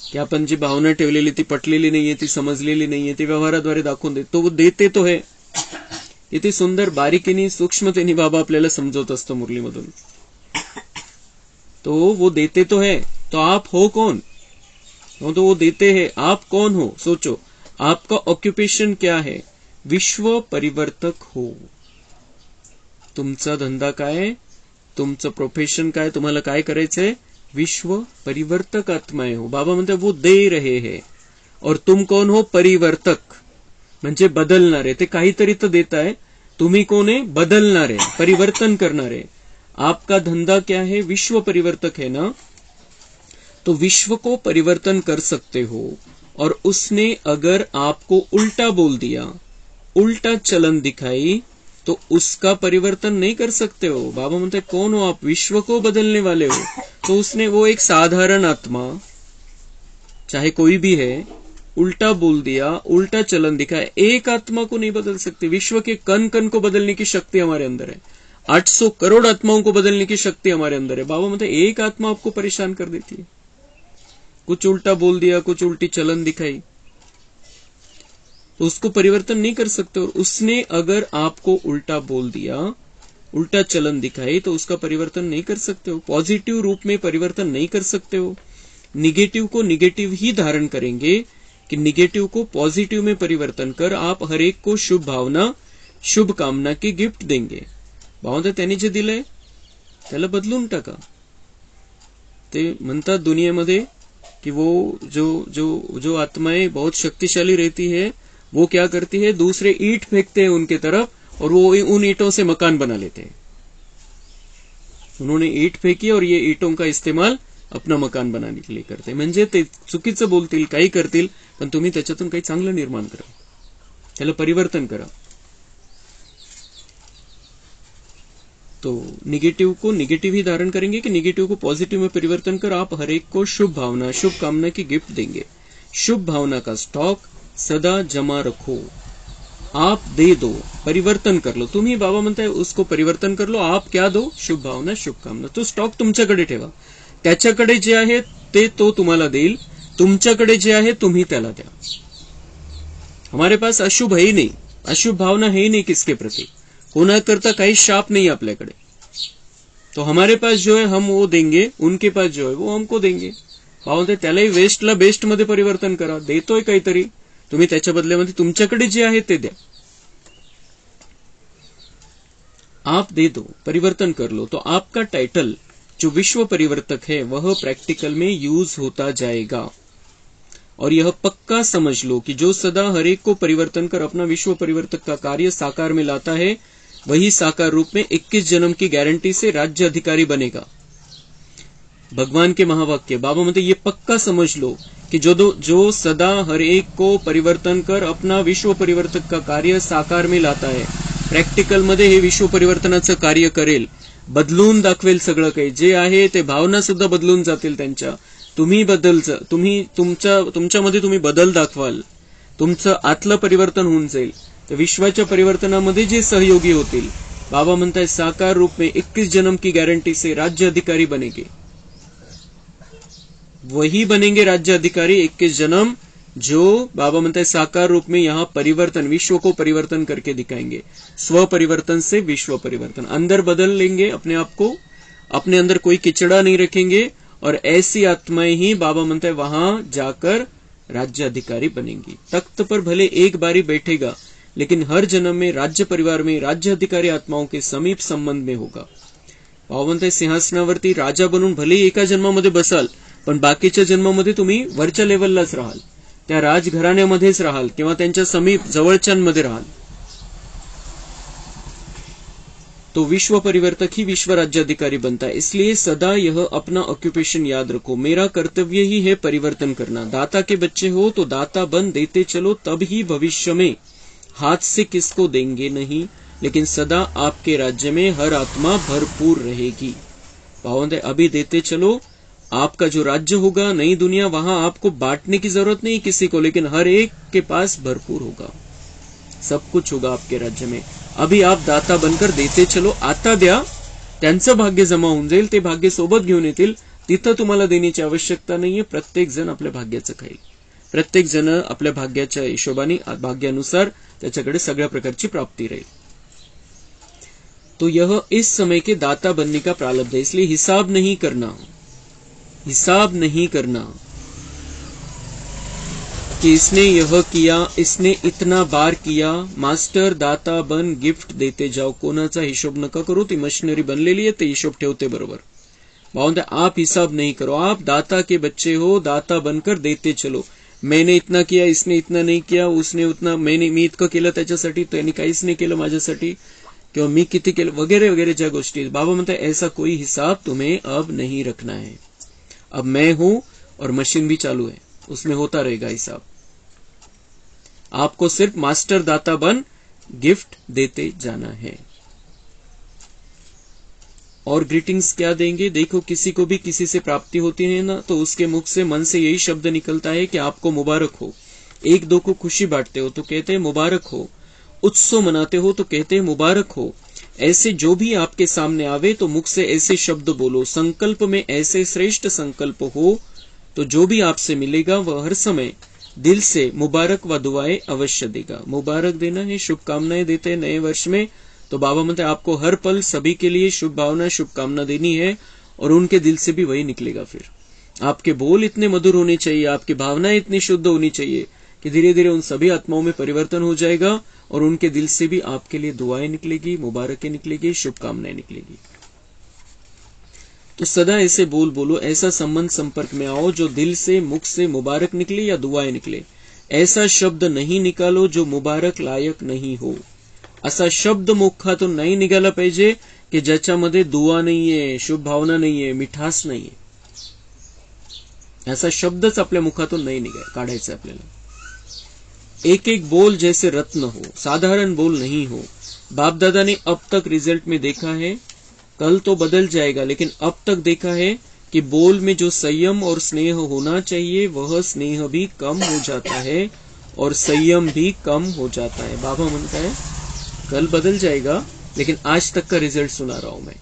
की आपण जी भावना ठेवलेली ती पटलेली नाहीये, ती समजलेली नाहीये, ती व्यवहाराद्वारे दाखवून देत. तो देते तो है. किती सुंदर बारीकीने सूक्ष्मतेने बाबा आपल्याला समजवत असतो मुरलीमधून. तो वो देते तो है, तो आप हो कौन? तो वो देते हैं, आप कौन हो? सोचो, आपका ऑक्युपेशन क्या है? विश्व परिवर्तक हो. तुमचा धंदा काय? तुमचं प्रोफेशन काय? तुम्हाला काय करायचंय? विश्व परिवर्तक आत्माएं हो. बाबा म्हणते वो दे रहे हैं और तुम कौन हो? परिवर्तक, म्हणजे बदलणारे. ते काहीतरी तर देत आहे, तुम्ही कोण आहे? बदलणारे, परिवर्तन करणारे. आपका धंधा क्या है? विश्व परिवर्तक है ना. तो विश्व को परिवर्तन कर सकते हो. और उसने अगर आपको उल्टा बोल दिया, उल्टा चलन दिखाई, तो उसका परिवर्तन नहीं कर सकते हो. बाबा म्हणते कौन हो आप? विश्व को बदलने वाले हो. तो उसने वो एक साधारण आत्मा, चाहे कोई भी है, उल्टा बोल दिया, उल्टा चलन दिखाया, एक आत्मा को नहीं बदल सकते. विश्व के कण कण को बदलने की शक्ति हमारे अंदर है. 800 करोड़ आत्माओं को बदलने की शक्ति हमारे अंदर है. बाबा म्हणते एक आत्मा आपको परेशान कर देती है. कुछ उल्टा बोल दिया, कुछ उल्टी चलन दिखाई, तो उसको परिवर्तन नहीं कर सकते. और उसने अगर आपको उल्टा बोल दिया, उल्टा चलन दिखाई, तो उसका परिवर्तन नहीं कर सकते हो. पॉजिटिव रूप में परिवर्तन नहीं कर सकते हो. निगेटिव को निगेटिव ही धारण करेंगे कि निगेटिव को पॉजिटिव में परिवर्तन कर आप हर एक को शुभ भावना, शुभ कामना की गिफ्ट देंगे. भावना त्यांनी जे दिलंय त्याला बदलून टाका. ते म्हणतात दुनियेमध्ये कि वो जो आत्माएं बहुत शक्तिशाली रहती है, वो क्या करती है? दूसरे ईंट फेंकते हैं उनके तरफ और वो उन ईंटों से मकान बना लेते हैं. उन्होंने ईंट फेंकी और ये ईंटों का इस्तेमाल अपना मकान बनाने के लिए करते. म्हणजे ते चुकीचं बोलतील, काही करतील, पण तुम्ही त्याच्यातून काही चांगलं निर्माण करा, त्याला परिवर्तन करा. तो निगेटिव को निगेटिव ही धारण करेंगे कि निगेटिव को पॉजिटिव में परिवर्तन कर आप हर एक को शुभ भावना, शुभ कामना की गिफ्ट देंगे. शुभ भावना का स्टॉक सदा जमा रखो. आप दे दो, परिवर्तन कर लो. तुम्ही बाबा म्हणताय उसको परिवर्तन कर लो. आप क्या दो? शुभ भावना, शुभ कामना. तो स्टॉक तुमच्याकडे ठेवा. त्याच्याकडे जे आहे ते तो तुम्हाला देईल. तुमच्याकडे जे आहे तुम्ही त्याला द्या. हमारे पास अशुभ है ही नहीं, अशुभ भावना है ही नहीं किसके प्रति. कोणाकरता काही शाप नहीं आपल्याकडे. तो हमारे पास जो है हम वो देंगे, उनके पास जो है वो हमको देंगे. भावते त्यालाही वेस्टला बेस्ट मध्ये परिवर्तन करा. देतोय काहीतरी, तुम्ही त्याच्या बदल्यामध्ये तुमच्याकडे जे आहे ते द्या. आप दे दो, परिवर्तन कर लो. तो आपका टाइटल जो विश्व परिवर्तक है वह प्रैक्टिकल में यूज होता जाएगा. और यह पक्का समझ लो कि जो सदा हर एक को परिवर्तन कर अपना विश्व परिवर्तक का कार्य साकार में लाता है, वही साकार रूप में 21 जन्म की गारंटी से राज्य अधिकारी बनेगा. भगवान के महावाक्य. बाबा म्हणते ये पक्का समझ लो कि जो सदा हर एक को परिवर्तन कर अपना विश्व परिवर्तक का कार्य साकार में लाता है, प्रॅक्टिकल मध्ये हे विश्व परिवर्तनाचं कार्य करेल, बदलून दाखवेल. सगळं काही जे आहे ते भावना सुद्धा बदलून जातील त्यांच्या. तुम्ही तुमच्यामध्ये तुम्ही बदल दाखवाल, तुमचं आतलं परिवर्तन होऊन जाईल. तर विश्वाच्या परिवर्तनामध्ये जे सहयोगी होतील बाबा म्हणताय साकार रूप में 21 जन्म की गारंटी से राज्य अधिकारी बनेंगे। वही बनेंगे राज्य अधिकारी 21 जन्म जो बाबा म्हणताय साकार रूप में यहाँ परिवर्तन, विश्व को परिवर्तन करके दिखाएंगे। स्व परिवर्तन से विश्व परिवर्तन, अंदर बदल लेंगे अपने आप को, अपने अंदर कोई किचड़ा नहीं रखेंगे, और ऐसी आत्माएं ही बाबा म्हणताय वहां जाकर राज्य अधिकारी बनेंगी। तख्त पर भले एक बारी बैठेगा, लेकिन हर जन्म में राज्य परिवार में राज्य अधिकारी आत्माओं के समीप संबंध में होगा। बाबा म्हणताय सिंहासनावरती राजा बनून भले एका जन्मामध्ये बसाल, पण बाकीच्या जन्मामध्ये तुम्ही वरच्या लेवललाच राहाल, त्या राजघराण्यामध्येच राहाल किंवा त्यांच्या समीप जवळच्यांमध्ये राहाल। तो विश्व परिवर्तक ही विश्व राज्याधिकारी बनता है। इसलिए सदा यह अपना ऑक्यूपेशन याद रखो, मेरा कर्तव्य ही है परिवर्तन करना। दाता के बच्चे हो तो दाता बन देते चलो, तब ही भविष्य में हाथ से किसको देंगे नहीं, लेकिन सदा आपके राज्य में हर आत्मा भरपूर रहेगी। पावंद अभी देते चलो, आपका जो राज्य होगा नई दुनिया, वहां आपको बांटने की जरूरत नहीं किसी को, लेकिन हर एक के पास भरपूर होगा, सब कुछ होगा आपके राज्य में। अभी आप दाता बनकर देते चलो, आता द्या, त्यांचं भाग्य जमा होऊन जाईल, ते भाग्य सोबत घेऊन येतील, तिथं तुम्हाला देण्याची आवश्यकता नाहीये। प्रत्येक जण आपल्या भाग्याचं खाईल, प्रत्येक जण आपल्या भाग्याच्या हिशोबाने, भाग्यानुसार त्याच्याकडे सगळ्या प्रकारची प्राप्ती राहील। तो यह इस समय के दाता बनने का प्रारब्ध है, इसलिए हिसाब नहीं करना, हिसाब नहीं करना कि इसने यह किया, इसने इतना बार किया। मास्टर दाता बन गिफ्ट देते जाओ, कोणाचा हिशोब नका करू, ती मशिनरी बनलेली आहे, ते हिशोब ठेवते बरोबर। बावंद आप हिसाब नहीं करो, आप दाता के बच्चे हो, दाता बनकर देते चलो। मैंने इतना किया, इसने इतना नहीं किया, उसने उतना, मी इतकं केलं त्याच्यासाठी, त्याने काहीच नाही केलं माझ्यासाठी, किंवा मी किती केलं वगैरे वगैरे ज्या गोष्टी। बाबा म्हणतात ऐसा कोई हिसाब तुम्हें अब नहीं रखना है, अब मैं हूं और मशीन भी चालू है, उसमें होता रहेगा हिसाब। आपको सिर्फ मास्टर दाता बन गिफ्ट देते जाना है। और ग्रीटिंग्स क्या देंगे, देखो किसी को भी किसी से प्राप्ति होती है ना, तो उसके मुख से मन से यही शब्द निकलता है कि आपको मुबारक हो। एक दो को खुशी बांटते हो तो कहते हैं मुबारक हो, उत्सव मनाते हो तो कहते हैं मुबारक हो। ऐसे जो भी आपके सामने आवे तो मुख से ऐसे शब्द बोलो, संकल्प में ऐसे श्रेष्ठ संकल्प हो तो जो भी आपसे मिलेगा वह हर समय दिल से मुबारक व दुआएं अवश्य देगा। मुबारक देना है, शुभकामनाएं देते हैं नए वर्ष में, तो बाबा म्हणते आपको हर पल सभी के लिए शुभ भावना शुभकामना देनी है, और उनके दिल से भी वही निकलेगा। फिर आपके बोल इतने मधुर होने चाहिए, आपकी भावनाएं इतनी शुद्ध होनी चाहिए कि धीरे धीरे उन सभी आत्माओं में परिवर्तन हो जाएगा, और उनके दिल से भी आपके लिए दुआएं निकलेगी, मुबारकें निकलेगी, शुभकामनाएं निकलेगी। तो सदा ऐसे बोल बोलो, ऐसा संबंध संपर्क में आओ जो दिल से मुख से मुबारक निकले या दुआएं निकले। ऐसा शब्द नहीं निकालो जो मुबारक लायक नहीं हो। असा शब्द मुखातून नाही निघाला पाहिजे की ज्याच्यामध्ये दुआ नाहीये, शुभ भावना नाहीये, मिठास नाहीये। ऐसा शब्दच आपल्या मुखातून नाही काढायचा आपल्याला। एक एक बोल जैसे रत्न हो, साधारण बोल नहीं हो। बाप दादा ने अब तक रिजल्ट में देखा है, कल तो बदल जाएगा, लेकिन अब तक देखा है कि बोल में जो संयम और स्नेह होना चाहिए वह स्नेह भी कम हो जाता है और संयम भी कम हो जाता है। बाबा म्हणता है कल बदल जाएगा, लेकिन आज तक का रिजल्ट सुना रहा हूं मैं।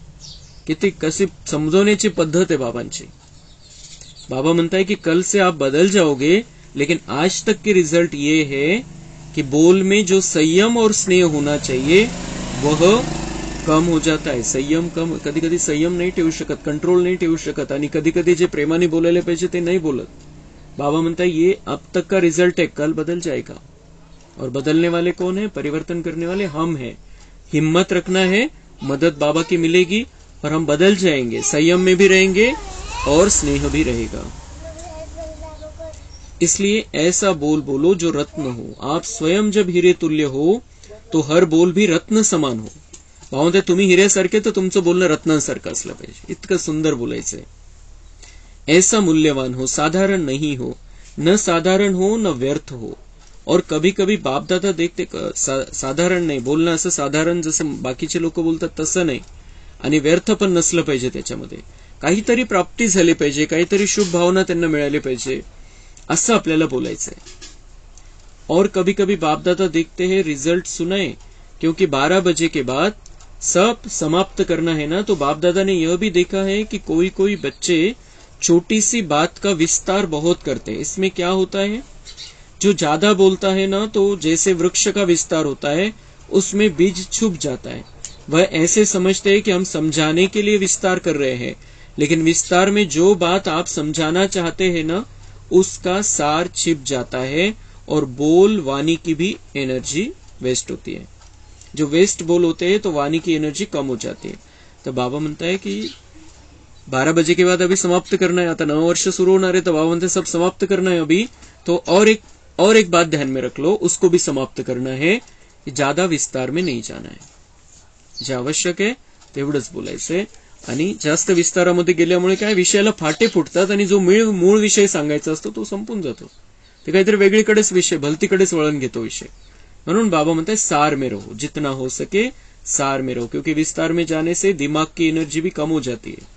किती कशी समजवण्याची पद्धत है बाबांची। बाबा म्हणता है कि कल से आप बदल जाओगे, लेकिन आज तक के रिजल्ट ये है कि बोल में जो संयम और स्नेह होना चाहिए वह कम हो जाता है। संयम कम, कधी कधी संयम नहीं ठेवू शकत, कंट्रोल नहीं ठेवू शकत, आणि कधी कधी जे प्रेमाने बोलायला पाहिजे ते नहीं बोलत। बाबा म्हणता है ये अब तक का रिजल्ट है, कल बदल जाएगा। और बदलने वाले कौन है, परिवर्तन करने वाले हम हैं। हिम्मत रखना है, मदद बाबा की मिलेगी और हम बदल जाएंगे, संयम में भी रहेंगे और स्नेह भी रहेगा। इसलिए ऐसा बोल बोलो जो रत्न हो। आप स्वयं जब हीरे तुल्य हो तो हर बोल भी रत्न समान हो। भावते तुम्ही हिऱ्यासारखे तर तुमचं बोलणं रत्नांसारखं असलं पाहिजे, इतकं सुंदर बोलायचंय। ऐसा मूल्यवान हो, साधारण नहीं हो, न साधारण हो न व्यर्थ हो। और कभी कभी बाप दादा देखते साधारण नाही बोलणं, असं साधारण जसं बाकीचे लोक बोलतात तसं नाही, आणि व्यर्थ पण नसलं पाहिजे, त्याच्यामध्ये काहीतरी प्राप्ती झाली पाहिजे, काहीतरी शुभ भावना त्यांना मिळाली पाहिजे, असं आपल्याला बोलायचंय। और कभी कभी बाप दादा देखते हैं रिजल्ट सुनाए, क्योंकि 12 बजे के बाद सब समाप्त करना है ना, तो बाप दादा ने यह भी देखा है कि कोई कोई बच्चे छोटी सी बात का विस्तार बहुत करते हैं। इसमें क्या होता है, जो ज्यादा बोलता है ना, तो जैसे वृक्ष का विस्तार होता है उसमें बीज छुप जाता है। वह ऐसे समझते हैं कि हम समझाने के लिए विस्तार कर रहे हैं, लेकिन विस्तार में जो बात आप समझाना चाहते हैं ना, उसका सार छिप जाता है और बोल वाणी की भी एनर्जी वेस्ट होती है। जो वेस्ट बोल होते हैं तो वाणी की एनर्जी कम हो जाती है। तो बाबा म्हणता है कि 12 बजे के बाद अभी समाप्त करना है, आता 9 वर्ष सुरू होणार है, तो बाबा म्हणते सब समाप्त करना है अभी। तो और एक बात ध्यान में रख लो, उसको भी समाप्त करना है, ज्यादा विस्तार में नहीं जाना है, जे आवश्यक आहे तेवढंच बोलायचंय। आणि जास्त विस्तारामध्ये गेल्यामुळे काय विषयाला फाटे फुटतात आणि जो मूळ विषय सांगायचा असतो तो संपून जातो, ते काहीतरी वेगळीकडेच विषय भलतीकडेच वळण घेतो विषय। म्हणून बाबा म्हणते सार में रहो, जितना हो सके सार में रहो, क्योंकि विस्तार में जाने से दिमाग की एनर्जी भी कम हो जाती है,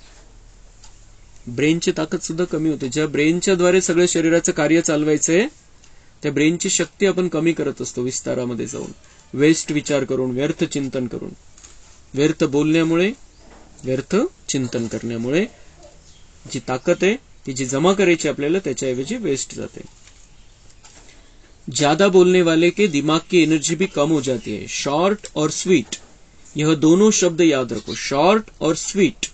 ब्रेनची ताकद सुद्धा कमी होते। ज्या ब्रेनच्या द्वारे सगळं शरीराचं कार्य चालवायचंय त्या ब्रेनची शक्ती आपण कमी करत असतो विस्तारामध्ये जाऊन, वेस्ट विचार करून, व्यर्थ चिंतन करून, व्यर्थ बोलण्यामुळे, व्यर्थ चिंतन करण्यामुळे जी ताकद आहे ती जी जमा करायची आपल्याला त्याच्याऐवजी वेस्ट जाते। ज्यादा बोलने वाले के दिमाग की एनर्जी भी कम हो जाती है। शॉर्ट और स्वीट, यह दोनों शब्द याद रखो, शॉर्ट और स्वीट।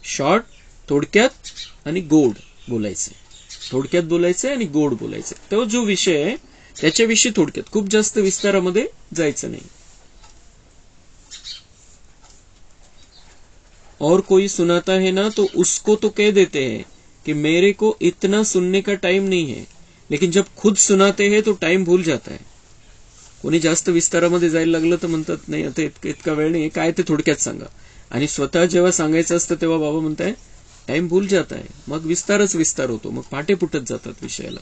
शॉर्ट थोडक्यात आणि गोड बोलायचे, थोडक्यात बोलायचे आणि गोड बोलायचे। तो जो विषय आहे त्याच्याविषयी थोडक्यात, खूप जास्त विस्तारामध्ये जायचं नाही। और कोई सुनाता है ना तो उसको तो कह देते हैं कि मेरे को इतना सुनने का टाइम नहीं है, लेकिन जब खुद सुनाते हैं तो टाइम भूल जाता है। कोणी जास्त विस्तारामध्ये जायला लागलं तर म्हणतात नाही आता इतका वेळ नाही, काय ते थोडक्यात सांगा। आणि स्वतः जेव्हा सांगायचं असतं तेव्हा बाबा म्हणताय टाइम भूल जाता है, मग विस्तारच विस्तार होतो, मग पाटे फुटत जातात विषयाला।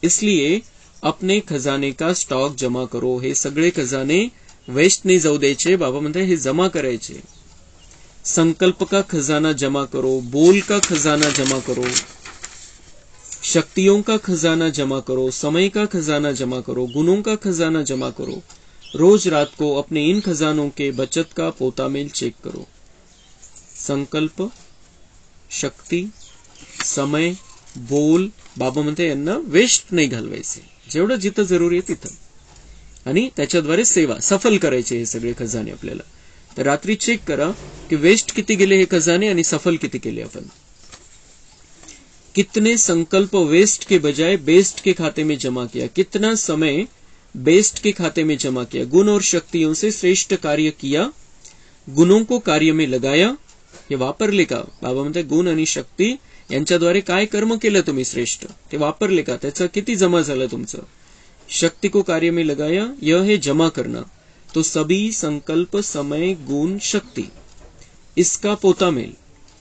इसलिए अपने खजाने का स्टॉक जमा करो, हे सगळे खजाने वेस्ट नाही जाऊ द्यायचे। बाबा म्हणताय हे जमा करायचे। संकल्प का खजाना जमा करो, बोल का खजाना जमा करो, शक्तियों का खजाना जमा करो, समय का खजाना जमा करो, गुणों का खजाना जमा करो। रोज रात को अपने इन खजानों के बचत का पोतामेल चेक करो। संकल्प, शक्ती, समय, बोल, बाबा म्हणते यांना वेस्ट नाही घालवायचे, जेवढं जिथं जरुरी आहे तिथं, आणि त्याच्याद्वारे सेवा सफल करायचे हे सगळे खजाने आपल्याला। तर रात्री चेक करा कि वेस्ट किती गेले हे खजाने आणि सफल किती केले आपण। कितने संकल्प वेस्ट के बजाय बेस्ट के खाते में जमा किया, कितना समय बेस्ट के खाते में जमा किया, गुण और शक्तियों से श्रेष्ठ कार्य किया, गुणों को कार्य में लगाया, हे वापरले का। बाबा म्हणते गुण आणि शक्ती यांच्याद्वारे काय कर्म केलं तुम्ही श्रेष्ठ, ते वापरले का, त्याचा किती जमा झालं तुमचं। शक्ति को कार्य में लगाया, यह है जमा करना। तो सभी संकल्प, समय, गुण, शक्ति, इसका पोतामेल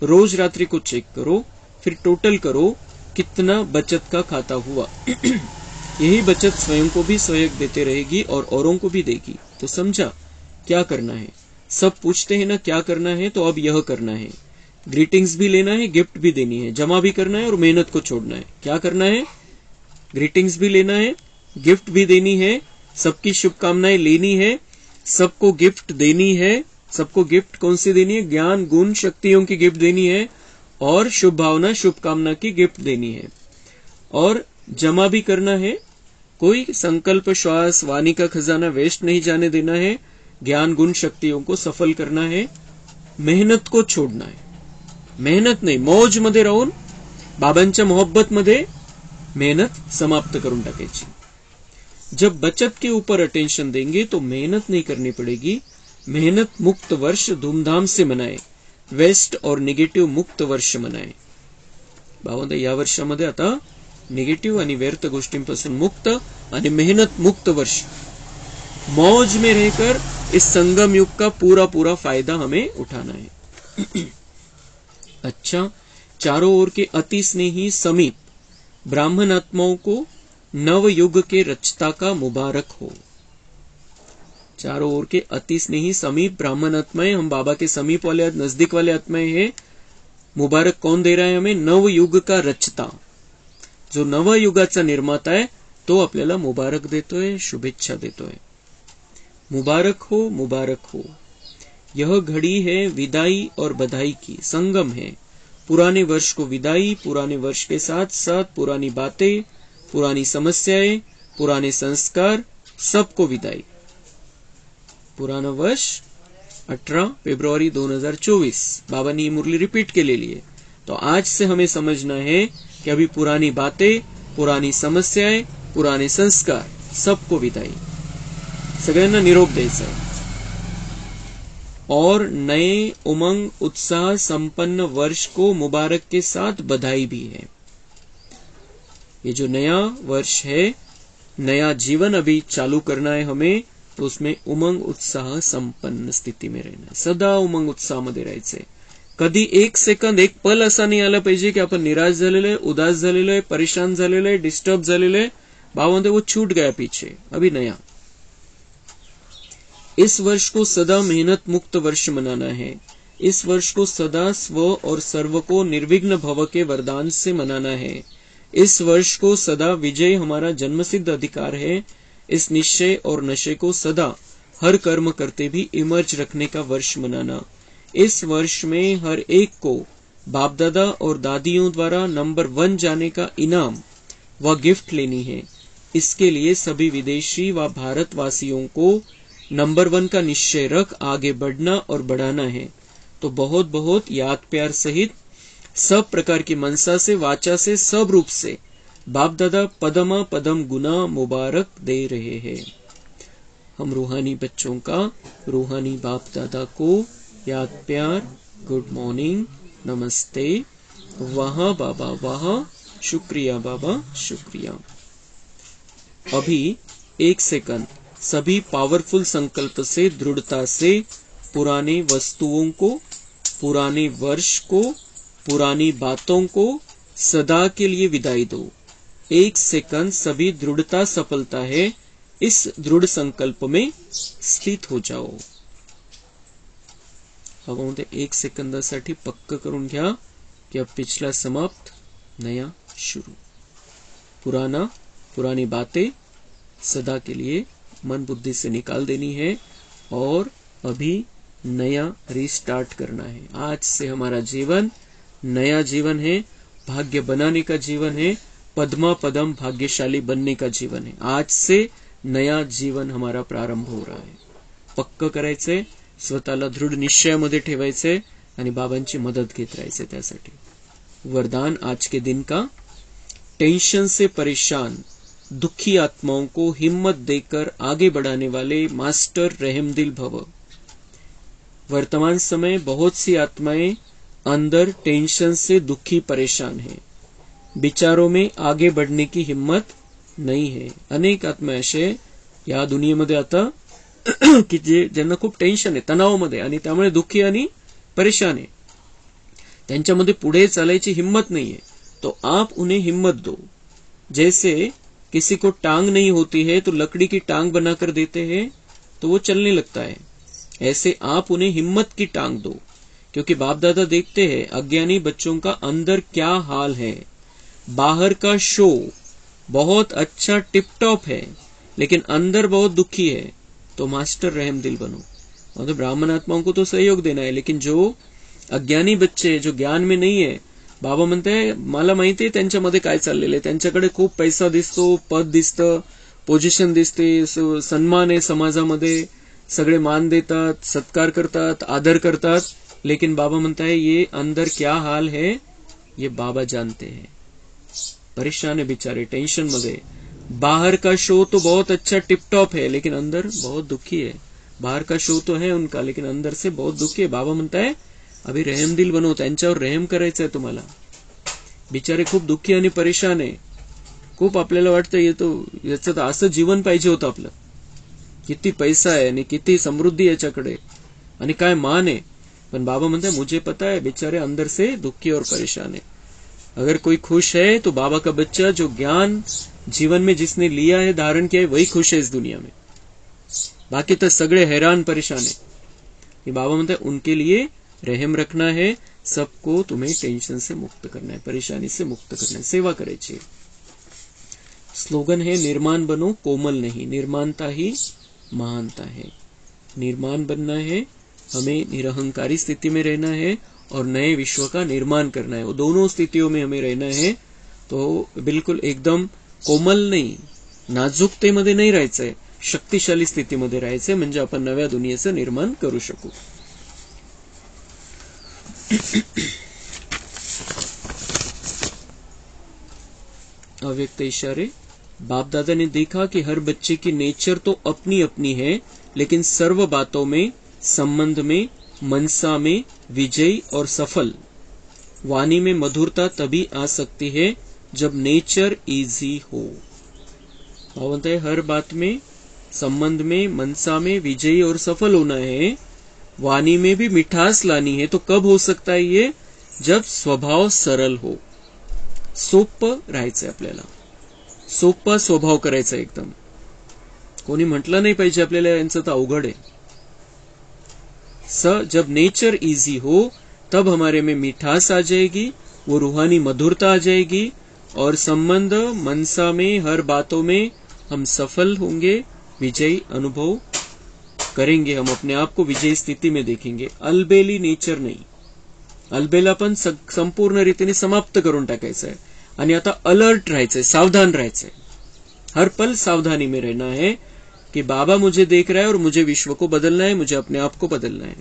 रोज रात्रि को चेक करो, फिर टोटल करो कितना बचत का खाता हुआ। यही बचत स्वयं को भी सहयोग देते रहेगी और औरों को भी देगी। तो समझा क्या करना है। सब पूछते हैं ना क्या करना है, तो अब यह करना है, ग्रीटिंग्स भी लेना है, गिफ्ट भी देनी है, जमा भी करना है और मेहनत को छोड़ना है। क्या करना है, ग्रीटिंग्स भी लेना है, गिफ्ट भी देनी है, सबकी शुभकामनाएं लेनी है, सबको गिफ्ट देनी है। सबको गिफ्ट कौन सी देनी है, ज्ञान, गुण, शक्तियों की गिफ्ट देनी है, और शुभ भावना, शुभकामना की गिफ्ट देनी है, और जमा भी करना है। कोई संकल्प, श्वास, वाणी का खजाना वेस्ट नहीं जाने देना है, ज्ञान, गुण, शक्तियों को सफल करना है, मेहनत को छोड़ना है। मेहनत नहीं, मौज मध्ये राहून बाबांच्या मोहब्बत मध्ये मेहनत समाप्त करून टाकायची। जब बचत के ऊपर अटेंशन देंगे तो मेहनत नहीं करनी पड़ेगी। मेहनत मुक्त वर्ष धूमधाम से मनाए, वेस्ट और निगेटिव्ह मुक्त वर्ष मनाए। बाबा या वर्षामध्ये आता निगेटिव्ह आणि व्यर्थ गोष्टींपासून मुक्त आणि मेहनत मुक्त वर्ष, मौज में रहकर इस संगम युग का पूरा पूरा फायदा हमें उठाना है। अच्छा, चारों ओर के अति स्नेही समीप ब्राह्मण आत्माओं को नव युग के रचता का मुबारक हो। चारों ओर के अति स्नेही समीप ब्राह्मण आत्माएं, हम बाबा के समीप वाले, नजदीक वाले आत्माएं हैं। मुबारक कौन दे रहा है हमें, नव युग का रचता, जो नव युगाचा निर्माता है तो आपल्याला मुबारक देतोय, शुभेच्छा देतोय। मुबारक हो, मुबारक हो। यह घड़ी है विदाई और बधाई की, संगम है। पुराने वर्ष को विदाई, पुराने वर्ष के साथ साथ पुरानी बातें, पुरानी समस्याएं, पुराने संस्कार, सबको विदाई। पुराना वर्ष 18 फरवरी 2024। बाबा ने ये मुरली रिपीट के लिए तो आज से हमें समझना है कि अभी पुरानी बातें, पुरानी समस्याएं, पुराने संस्कार, सबको विदाई। सगळ्यांना निरोप द्यायचा है। और नए उमंग उत्साह संपन्न वर्ष को मुबारक के साथ बधाई भी है। ये जो नया वर्ष है, नया जीवन अभी चालू करना है हमें, तो उसमें उमंग उत्साह संपन्न स्थिती में रहना है। सदा उमंग उत्साह मध्ये राहायचंय। कधी एक सेकंद, एक पल असा नाही आला पाहिजे की आपण निराश झालेलो आहे, उदास झालेलो आहे, परेशान झालेलो आहे, डिस्टर्ब झालेलो आहे। बाबा म्हणते वो छूट गया पीछे, अभी नया। इस वर्ष को सदा मेहनत मुक्त वर्ष मनाना है। इस वर्ष को सदा स्व और सर्व को निर्विघ्न भव के वरदान से मनाना है। इस वर्ष को सदा विजय हमारा जन्मसिद्ध अधिकार है। इस निश्चय और नशे को सदा हर कर्म करते भी इमर्ज रखने का वर्ष मनाना। इस वर्ष में हर एक को बाप दादा और दादियों द्वारा नंबर 1 जाने का इनाम व गिफ्ट लेनी है। इसके लिए सभी विदेशी व भारतवासियों को नंबर 1 का निश्चय रख आगे बढ़ना और बढ़ाना है। तो बहुत बहुत याद प्यार सहित सब प्रकार की मनसा से, वाचा से, सब रूप से बाप दादा पदमा पदम गुना मुबारक दे रहे हैं। हम रूहानी बच्चों का रूहानी बाप दादा को याद प्यार, गुड मॉर्निंग, नमस्ते, वाह बाबा वाह, शुक्रिया बाबा शुक्रिया। अभी एक सेकंड सभी पावरफुल संकल्प से, दृढ़ता से पुराने वस्तुओं को, पुराने वर्ष को, पुरानी बातों को सदा के लिए विदाई दो। एक सेकंड सभी दृढ़ता सफलता है, इस दृढ़ संकल्प में स्थित हो जाओ। हवामध्ये एक सेकंदासाठी पक्क करून घ्या कि अब पिछला समाप्त, नया शुरू। पुरानी बातें सदा के लिए मन बुद्धि से निकाल देनी है और अभी नया रीस्टार्ट करना है। आज से हमारा जीवन नया जीवन है, भाग्य बनाने का जीवन है, पद्मा पदम भाग्यशाली बनने का जीवन है। आज से नया जीवन हमारा प्रारंभ हो रहा है। पक्क करायचंय, स्वतःला दृढ निश्चयामध्ये ठेवायचंय आणि बाबांची मदत घेत राहायचंय त्यासाठी। वरदान आज के दिन का, टेंशन से परेशान दुखी आत्माओं को हिम्मत देकर आगे बढ़ाने वाले मास्टर रहमदिल भव। वर्तमान समय बहुत सी आत्माएं अंदर टेंशन से दुखी परेशान हैं, विचारों में आगे बढ़ने की हिम्मत नहीं है। अनेक आत्मा असे या दुनियेमध्ये आता की ज्यांना खूप टेन्शन आहे, तणावामध्ये आणि त्यामुळे दुःखी आणि परेशान आहे, त्यांच्यामध्ये पुढे चालायची हिम्मत नहीं है। तो आप उन्हें हिम्मत दो। जैसे किसी को टांग नहीं होती है तो लकड़ी की टांग बनाकर देते हैं तो वो चलने लगता है, ऐसे आप उन्हें हिम्मत की टांग दो। क्योंकि बाप दादा देखते हैं अज्ञानी बच्चों का अंदर क्या हाल है। बाहर का शो बहुत अच्छा टिप टॉप है लेकिन अंदर बहुत दुखी है, तो मास्टर रहमदिल बनो। मतलब ब्राह्मण आत्माओं को तो सहयोग देना है, लेकिन जो अज्ञानी बच्चे जो ज्ञान में नहीं है, बाबा म्हणते मला माहिती आहे त्यांच्यामध्ये काय चाललेलं आहे। त्यांच्याकडे खूप पैसा दिसतो, पद दिसतं, पोझिशन दिसते, सन्मान आहे समाजामध्ये, सगळे मान देतात, सत्कार करतात, आदर करतात, लेकिन बाबा म्हणता है ये अंदर क्या हाल है ये बाबा जानते हैं। परेशान है बेचारे, टेंशन मध्ये। बाहर का शो तो बहुत अच्छा टिप टॉप है लेकिन अंदर बहुत दुखी है। बाहर का शो तो है उनका लेकिन अंदर से बहुत दुखी है। बाबा म्हणता है अभी रहमदिल बनो, त्यांच्यावर रहम करायचं आहे तुम्हाला। बिचारे खूप दुःखी आणि परेशान आहे। खूप आपल्याला वाटतं येतो याचं तर असं जीवन पाहिजे होतं आपलं, किती पैसा आहे आणि किती समृद्धी याच्याकडे आणि काय मान आहे, पण बाबा म्हणते मुझे पता है बेचारे अंदर से दुखी और परेशान है। अगर कोई खुश है तो बाबा का बच्चा जो ज्ञान जीवन में जिसने लिया है, धारण किया है, वही खुश है इस दुनिया में। बाकी तो सगळे हैरान परेशान है। ये बाबा म्हणते उनके लिए रहम रखना है, सबको तुम्हें टेंशन से मुक्त करना है, परेशानी से मुक्त करना है, सेवा करायची। स्लोगन है निर्माण बनो कोमल नहीं, निर्माणता ही महानता है। निर्माण बनना है, हमें निरहंकारी स्थिति में रहना है और नए विश्व का निर्माण करना है. वो दोनों स्थितियों में हमें रहना है. तो बिलकुल एकदम कोमल नाही, नाजूकतेमध्ये नाही राहायचंय, शक्तिशाली स्थितीमध्ये राहायचंय, म्हणजे आपण नव्या दुनियेचं निर्माण करू शकू. अव्यक्त इशारे. बाप दादा ने देखा कि हर बच्चे की नेचर तो अपनी अपनी है, लेकिन सर्व बातों में, संबंध में, मनसा में विजयी और सफल. वाणी में मधुरता तभी आ सकती है जब नेचर इजी हो. भावंत है, हर बात में, संबंध में, मनसा में विजयी और सफल होना है. वाणी में भी मिठास लानी है. तो कब हो सकता है ये? जब स्वभाव सरल हो. सोपं राहायचंय आपल्याला, सोपा स्वभाव करायचा एकदम. कोणी म्हटलं नाही पाहिजे आपल्याला यांचं तर अवघड आहे. जब नेचर इजी हो तब हमारे में मिठास आ जाएगी, वो रूहानी मधुरता आ जाएगी और संबंध मनसा में, हर बातों में हम सफल होंगे, विजयी अनुभव करेंगे. हम अपने आप को विजयी स्थिति में देखेंगे. अलबेली नेचर नाही, अलबेला पण संपूर्ण रीतीने समाप्त करून टाकायचं आहे. आणि आता अलर्ट राहायचंय, सावधान राहायचंय. हर पल सावधानी में रहना है कि बाबा मुझे देख रहा है और मुझे विश्व को बदलना है, मुझे अपने आप को बदलना है.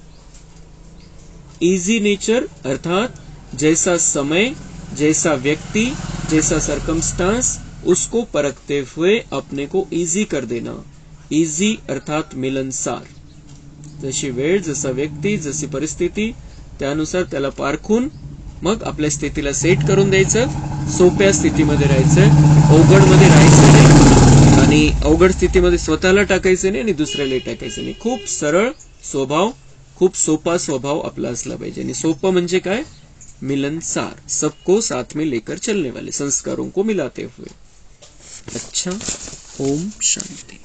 इजी नेचर अर्थात जैसा समय, जैसा व्यक्ति, जैसा सर्कमस्टांस, उसको परखते हुए अपने को इजी कर देना. इजी अर्थात मिलनसार. जशी वेळ, जसा व्यक्ती, जशी परिस्थिती, त्यानुसार त्याला पारखून मग आपल्या स्थितीला सेट करून द्यायचं. सोप्या स्थितीमध्ये राहायचं, अवघड मध्ये राहायचं नाही आणि अवघड स्थितीमध्ये स्वतःला टाकायचं नाही आणि दुसऱ्याला टाकायचं नाही. खूप सरळ स्वभाव, खूप सोपा स्वभाव आपला असला पाहिजे. आणि सोपं म्हणजे काय? मिलनसार, सबको साथ में लेकर चलने वाले, संस्कारों को मिलाते हुए. अच्छा, ओम शांति.